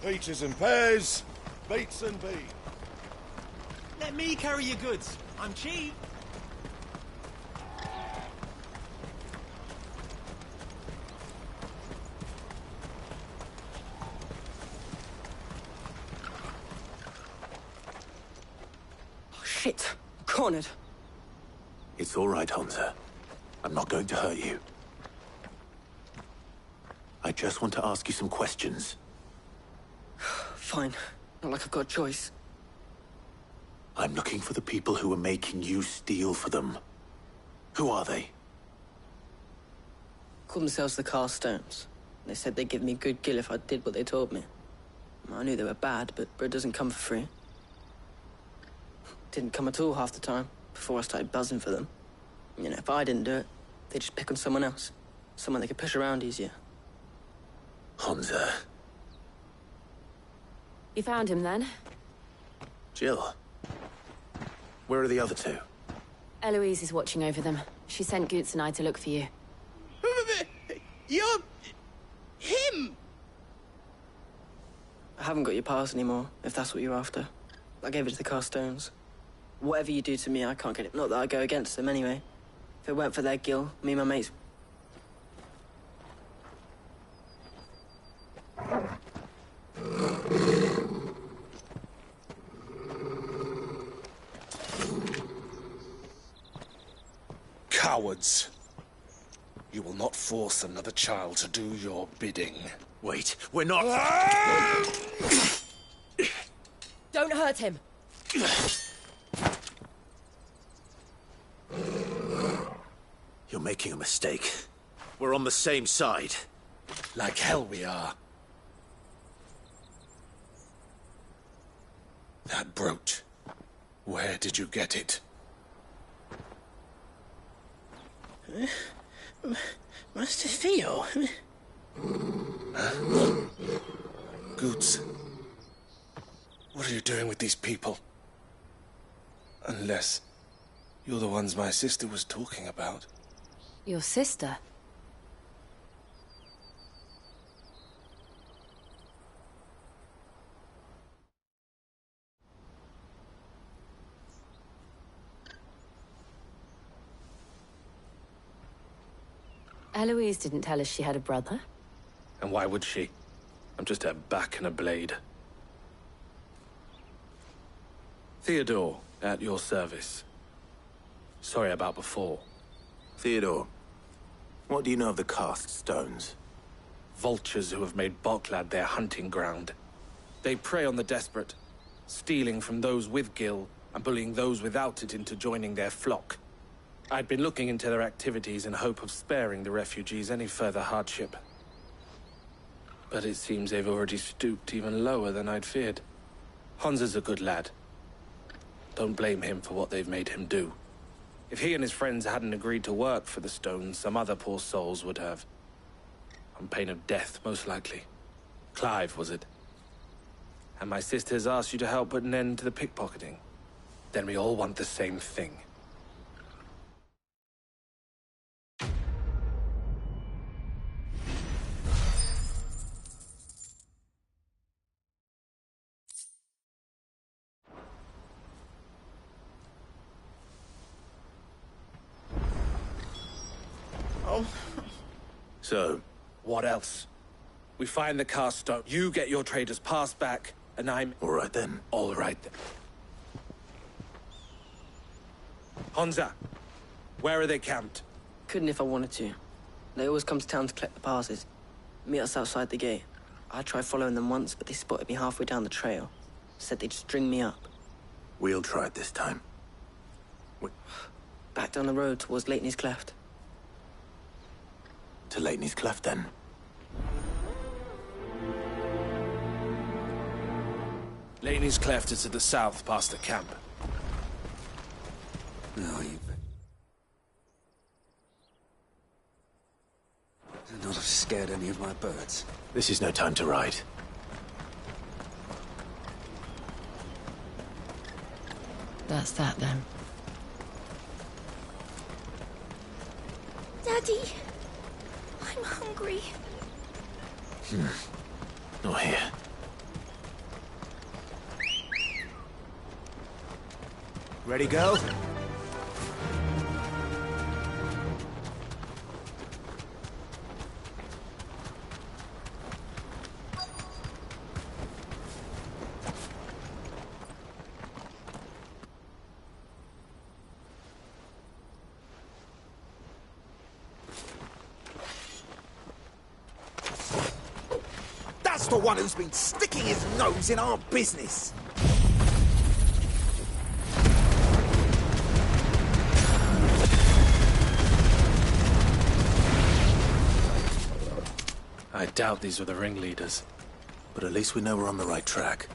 Peaches and pears, beets and beef. Let me carry your goods. I'm cheap. Oh, shit. Cornered. It's all right, Hansa. I'm not going to hurt you. I just want to ask you some questions. Fine. Not like I've got a choice. I'm looking for the people who are making you steal for them. Who are they? Called themselves the Carstones. They said they'd give me good gill if I did what they told me. I knew they were bad, but bread doesn't come for free. Didn't come at all half the time, before I started buzzing for them. You know, if I didn't do it, they'd just pick on someone else. Someone they could push around easier. Hansa. You found him then? Jill. Where are the other two? Eloise is watching over them. She sent Goots and I to look for you. You're... him! I haven't got your pass anymore, if that's what you're after. I gave it to the Carstones. Whatever you do to me, I can't get it. Not that I go against them anyway. If it weren't for their gill, me and my mates... Cowards. You will not force another child to do your bidding. Wait, we're not... Don't hurt him. You're making a mistake. We're on the same side. Like hell we are. That brooch. Where did you get it? Master Theo? Goots. What are you doing with these people? Unless you're the ones my sister was talking about. Your sister? Eloise didn't tell us she had a brother. And why would she? I'm just her back and a blade. Theodore, at your service. Sorry about before. Theodore, what do you know of the cast stones? Vultures who have made Boklad their hunting ground. They prey on the desperate, stealing from those with gil and bullying those without it into joining their flock. I'd been looking into their activities in hope of sparing the refugees any further hardship. But it seems they've already stooped even lower than I'd feared. Hansa's a good lad. Don't blame him for what they've made him do. If he and his friends hadn't agreed to work for the stones, some other poor souls would have. On pain of death, most likely. Clive, was it? And my sister's asked you to help put an end to the pickpocketing. Then we all want the same thing. So? What else? We find the cast stone. You get your trader's pass back, and I'm... All right then. All right then. Hansa, where are they camped? Couldn't if I wanted to. They always come to town to collect the passes. Meet us outside the gate. I tried following them once, but they spotted me halfway down the trail. Said they'd string me up. We'll try it this time. Back down the road towards Leitney's Cleft. To Leitney's Cleft, then. Leitney's Cleft is to the south, past the camp. No, you... I'd not have scared any of my birds. This is no time to ride. That's that, then. Daddy, I'm hungry. Not here. Ready, go? That's the one who's been sticking his nose in our business. I doubt these were the ringleaders. But at least we know we're on the right track.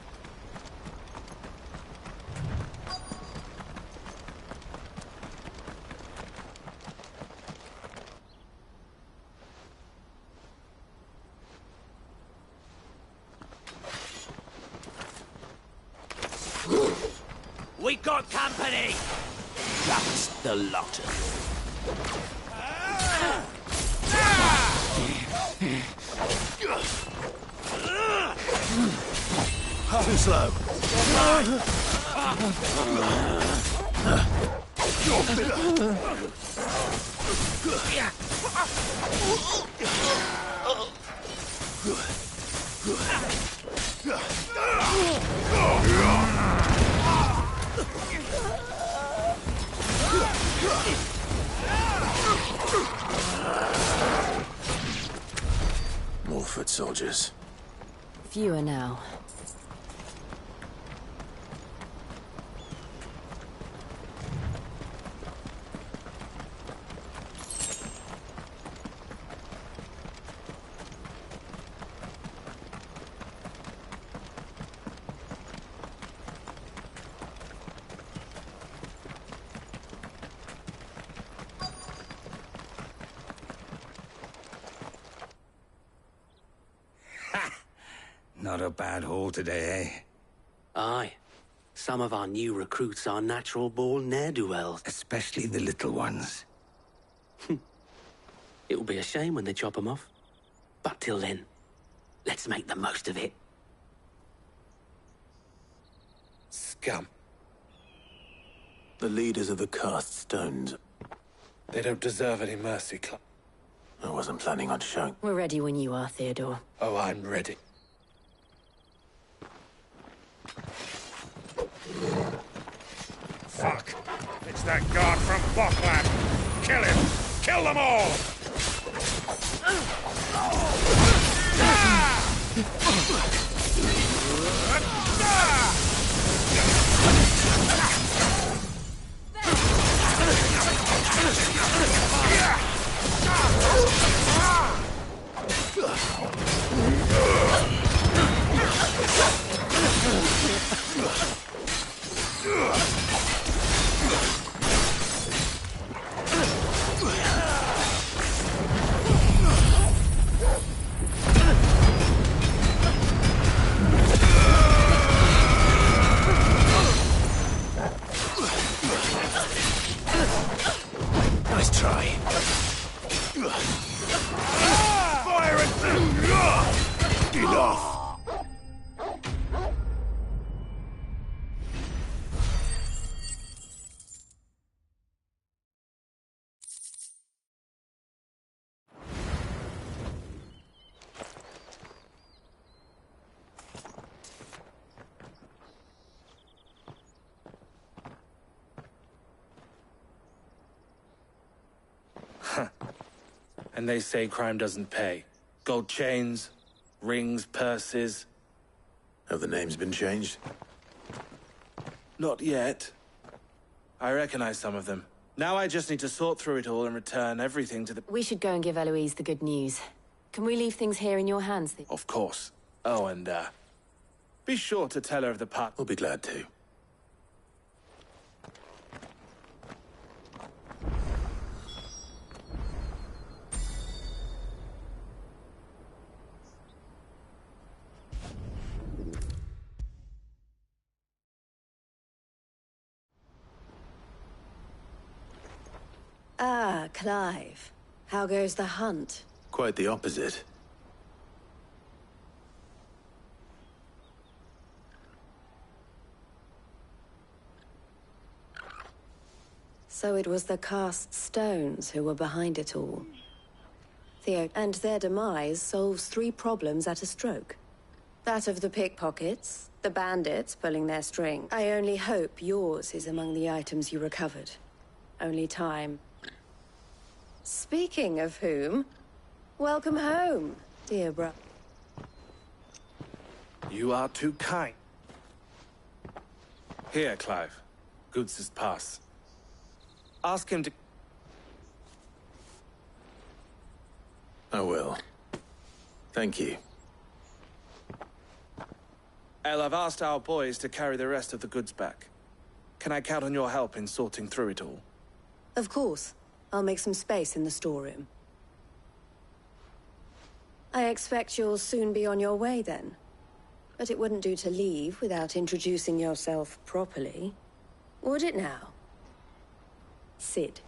We got company! That's the lot of Too slow. More foot soldiers. Fewer now. Not a bad haul today, eh? Aye. Some of our new recruits are natural-born ne'er-do-wells. Especially the little ones. It will be a shame when they chop them off. But till then, let's make the most of it. Scum. The leaders of the cast stones. They don't deserve any mercy, Clive. I wasn't planning on showing. We're ready when you are, Theodore. Oh, I'm ready. Fuck! It's that guard from Bockland! Kill him! Kill them all! Nice try. Fire it! Enough! And they say crime doesn't pay. Gold chains, rings, purses. Have the names been changed? Not yet. I recognize some of them. Now I just need to sort through it all and return everything to the... We should go and give Eloise the good news. Can we leave things here in your hands? Of course. Oh, and, be sure to tell her of the part... We'll be glad to. Ah, Clive. How goes the hunt? Quite the opposite. So it was the cast stones who were behind it all. Theo, and their demise solves 3 problems at a stroke. That of the pickpockets, the bandits pulling their string. I only hope yours is among the items you recovered. Only time. Speaking of whom, welcome home, dear brother. You are too kind. Here, Clive. Goods' pass. Ask him to... I will. Thank you. El, I've asked our boys to carry the rest of the goods back. Can I count on your help in sorting through it all? Of course. I'll make some space in the storeroom. I expect you'll soon be on your way then. But it wouldn't do to leave without introducing yourself properly. Would it now? Sid.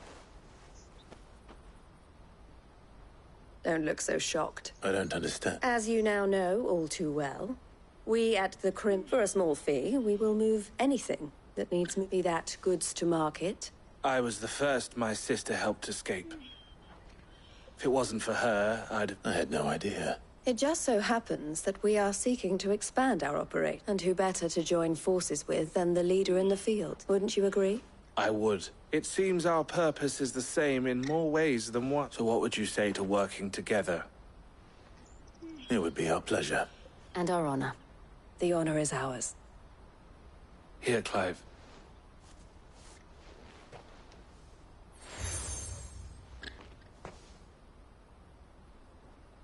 Don't look so shocked. I don't understand. As you now know all too well, we at the Crimp, for a small fee, we will move anything that needs be that goods to market. I was the first my sister helped escape. If it wasn't for her, I had no idea. It just so happens that we are seeking to expand our operation, and who better to join forces with than the leader in the field? Wouldn't you agree? I would. It seems our purpose is the same in more ways than one. So what would you say to working together? It would be our pleasure. And our honor. The honor is ours. Here, Clive.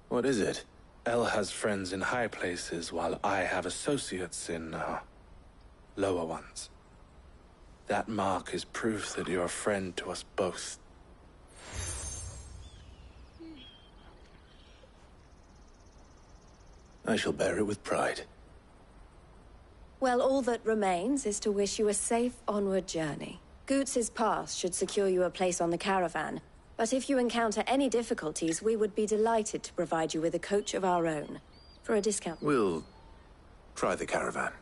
What is it? El has friends in high places, while I have associates in, lower ones. That mark is proof that you're a friend to us both. I shall bear it with pride. Well, all that remains is to wish you a safe onward journey. Goots's pass should secure you a place on the caravan, but if you encounter any difficulties, we would be delighted to provide you with a coach of our own, for a discount. We'll try the caravan.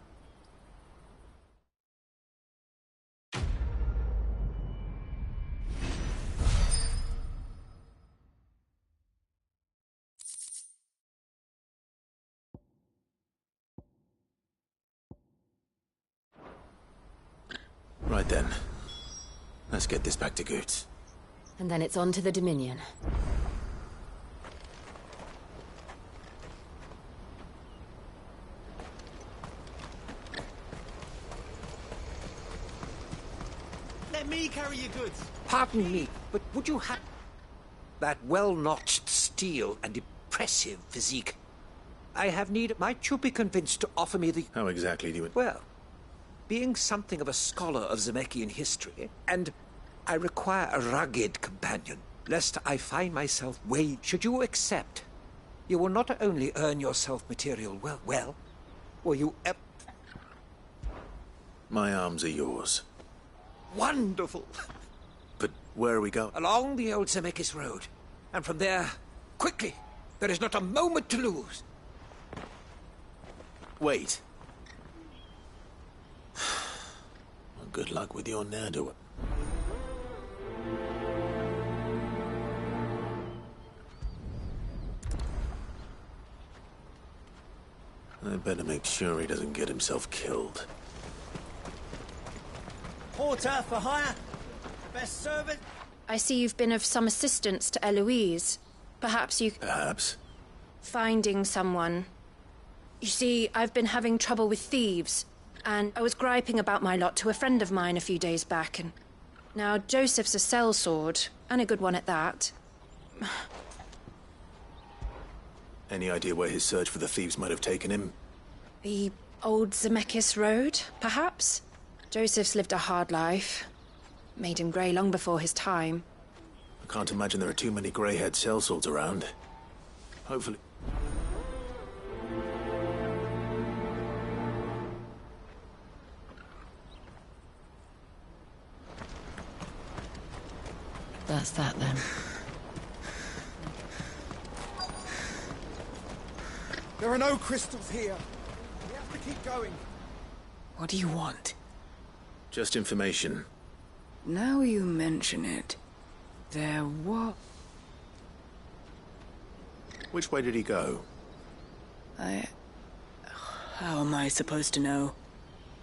Right then. Let's get this back to Goots. And then it's on to the Dominion. Let me carry your goods. Pardon me, but would you have that well-notched steel and impressive physique? I have need. Might you be convinced to offer me the... How exactly do you... Well, being something of a scholar of Zemeckis history, and I require a rugged companion, lest I find myself should you accept, you will not only earn yourself material well, will you My arms are yours. Wonderful! But where are we going? Along the old Zemeckis road, and from there, quickly! There is not a moment to lose! Wait. Well, good luck with your ne'er-do-well. I better make sure he doesn't get himself killed. Porter for hire. Best servant. I see you've been of some assistance to Eloise. Perhaps you... Perhaps. Finding someone. You see, I've been having trouble with thieves, and I was griping about my lot to a friend of mine a few days back, and now Joseph's a sellsword, and a good one at that. Any idea where his search for the thieves might have taken him? The old Zemeckis Road, perhaps? Joseph's lived a hard life. Made him grey long before his time. I can't imagine there are too many grey-haired sellswords around. Hopefully... That's that, then. There are no crystals here. We have to keep going. What do you want? Just information. Now you mention it, there was... Which way did he go? How am I supposed to know?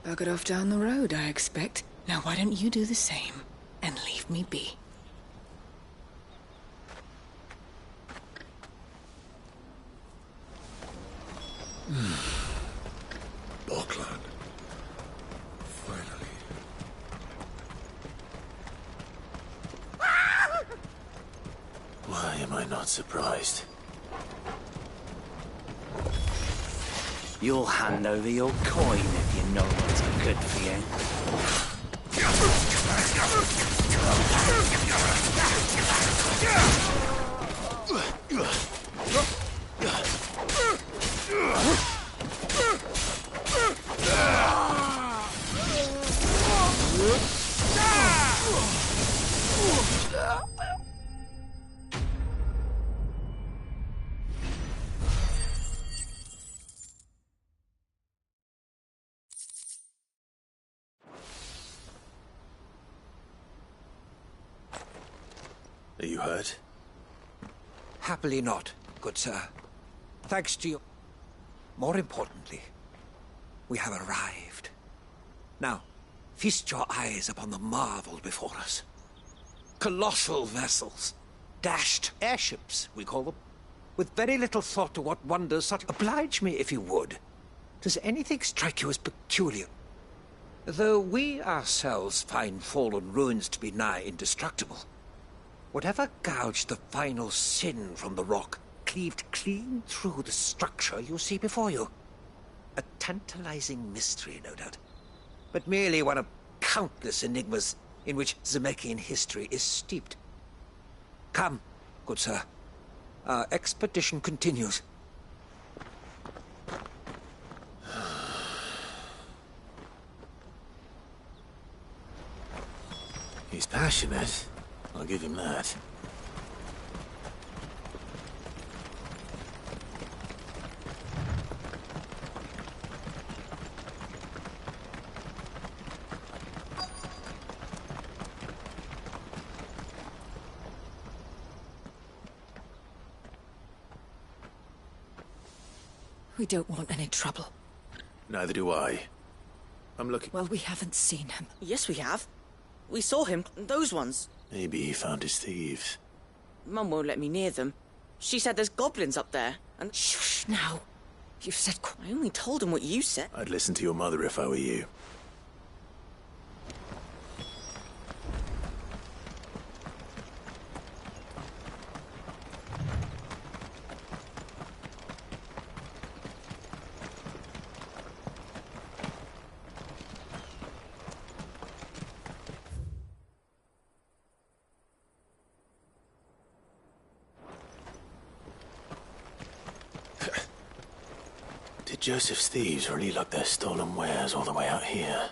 Buggered off down the road, I expect. Now why don't you do the same, and leave me be? Bokland. Finally. Why am I not surprised? You'll hand over your coin if you know what's good for Are you hurt? Happily not, good sir. Thanks to you. More importantly, we have arrived. Now, feast your eyes upon the marvel before us. Colossal vessels. Dashed airships, we call them. With very little thought to what wonders such... Oblige me if you would. Does anything strike you as peculiar? Though we ourselves find fallen ruins to be nigh indestructible, whatever gouged the final sin from the rock cleaved clean through the structure you see before you. A tantalizing mystery, no doubt, but merely one of countless enigmas in which Zemeckis history is steeped. Come, good sir. Our expedition continues. passionate. I'll give him that. We don't want any trouble. Neither do I. I'm looking... Well, we haven't seen him. Yes, we have. We saw him, those ones. Maybe he found his thieves. Mum won't let me near them. She said there's goblins up there, and... Shush, now. You've said... I only told him what you said. I'd listen to your mother if I were you. Did Joseph's thieves really lug their stolen wares all the way out here?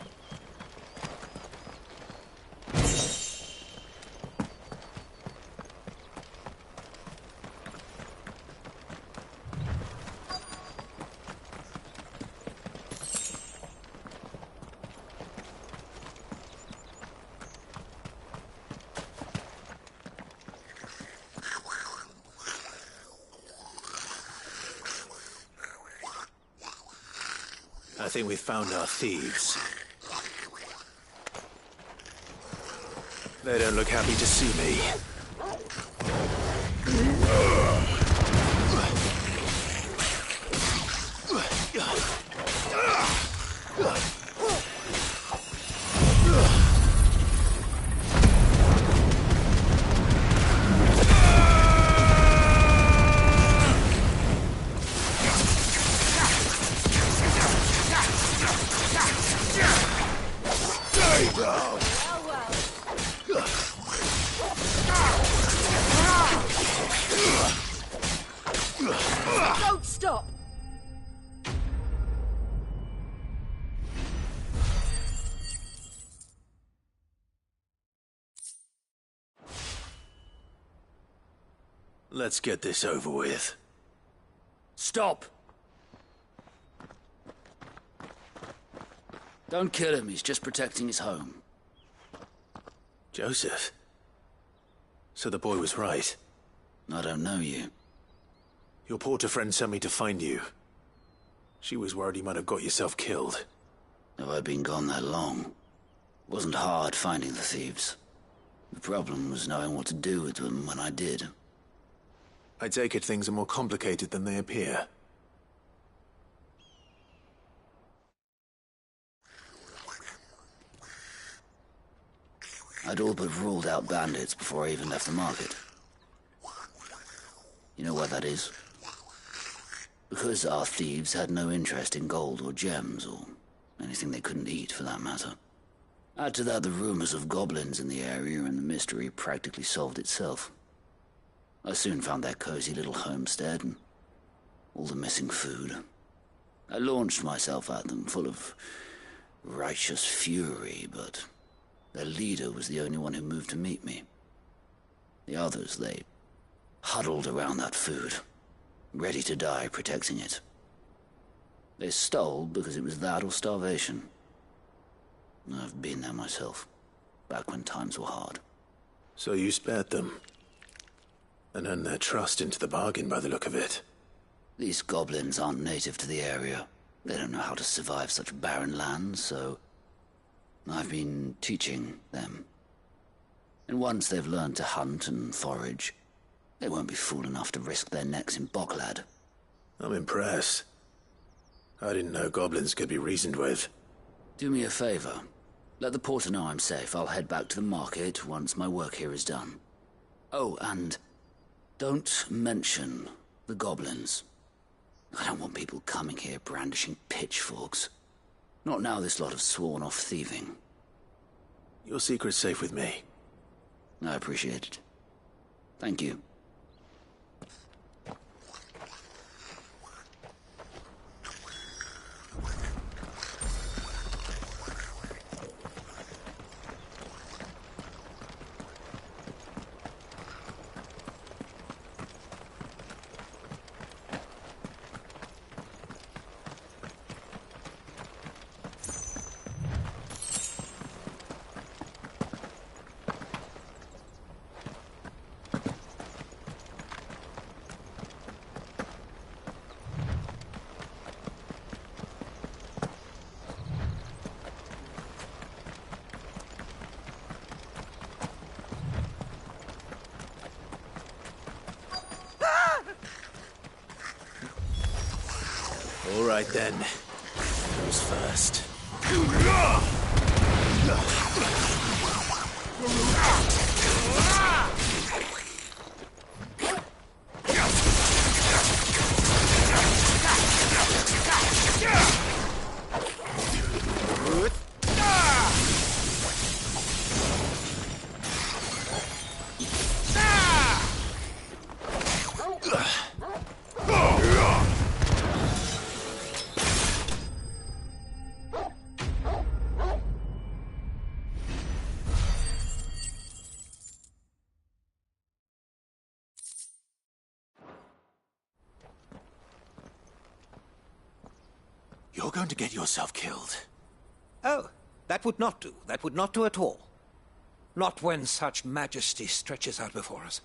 I think we've found our thieves. They don't look happy to see me. Don't stop! Let's get this over with. Stop! Don't kill him, he's just protecting his home. Joseph? So the boy was right. I don't know you. Your porter friend sent me to find you. She was worried you might have got yourself killed. Have I been gone that long? It wasn't hard finding the thieves. The problem was knowing what to do with them when I did. I take it things are more complicated than they appear. I'd all but ruled out bandits before I even left the market. You know why that is? Because our thieves had no interest in gold or gems, or anything they couldn't eat, for that matter. Add to that the rumors of goblins in the area, and the mystery practically solved itself. I soon found their cozy little homestead, and all the missing food. I launched myself at them, full of righteous fury, but their leader was the only one who moved to meet me. The others, they huddled around that food, ready to die protecting it. They stole because it was that or starvation. I've been there myself, back when times were hard. So you spared them, and earned their trust into the bargain by the look of it. These goblins aren't native to the area. They don't know how to survive such barren lands, so I've been teaching them. And once they've learned to hunt and forage, they won't be fool enough to risk their necks in Boklad. I'm impressed. I didn't know goblins could be reasoned with. Do me a favor. Let the porter know I'm safe. I'll head back to the market once my work here is done. Oh, and don't mention the goblins. I don't want people coming here brandishing pitchforks. Not now this lot have sworn off thieving. Your secret's safe with me. I appreciate it. Thank you. All right, then. Who's first? You're going to get yourself killed. Oh, that would not do. That would not do at all. Not when such majesty stretches out before us.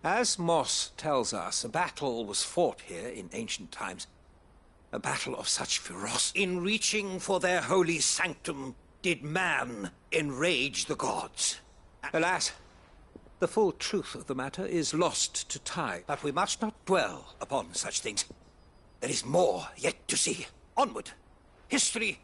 As Moss tells us, a battle was fought here in ancient times. A battle of such ferocity. In reaching for their holy sanctum, did man enrage the gods. Alas, the full truth of the matter is lost to time. But we must not dwell upon such things. There is more yet to see. Onward. History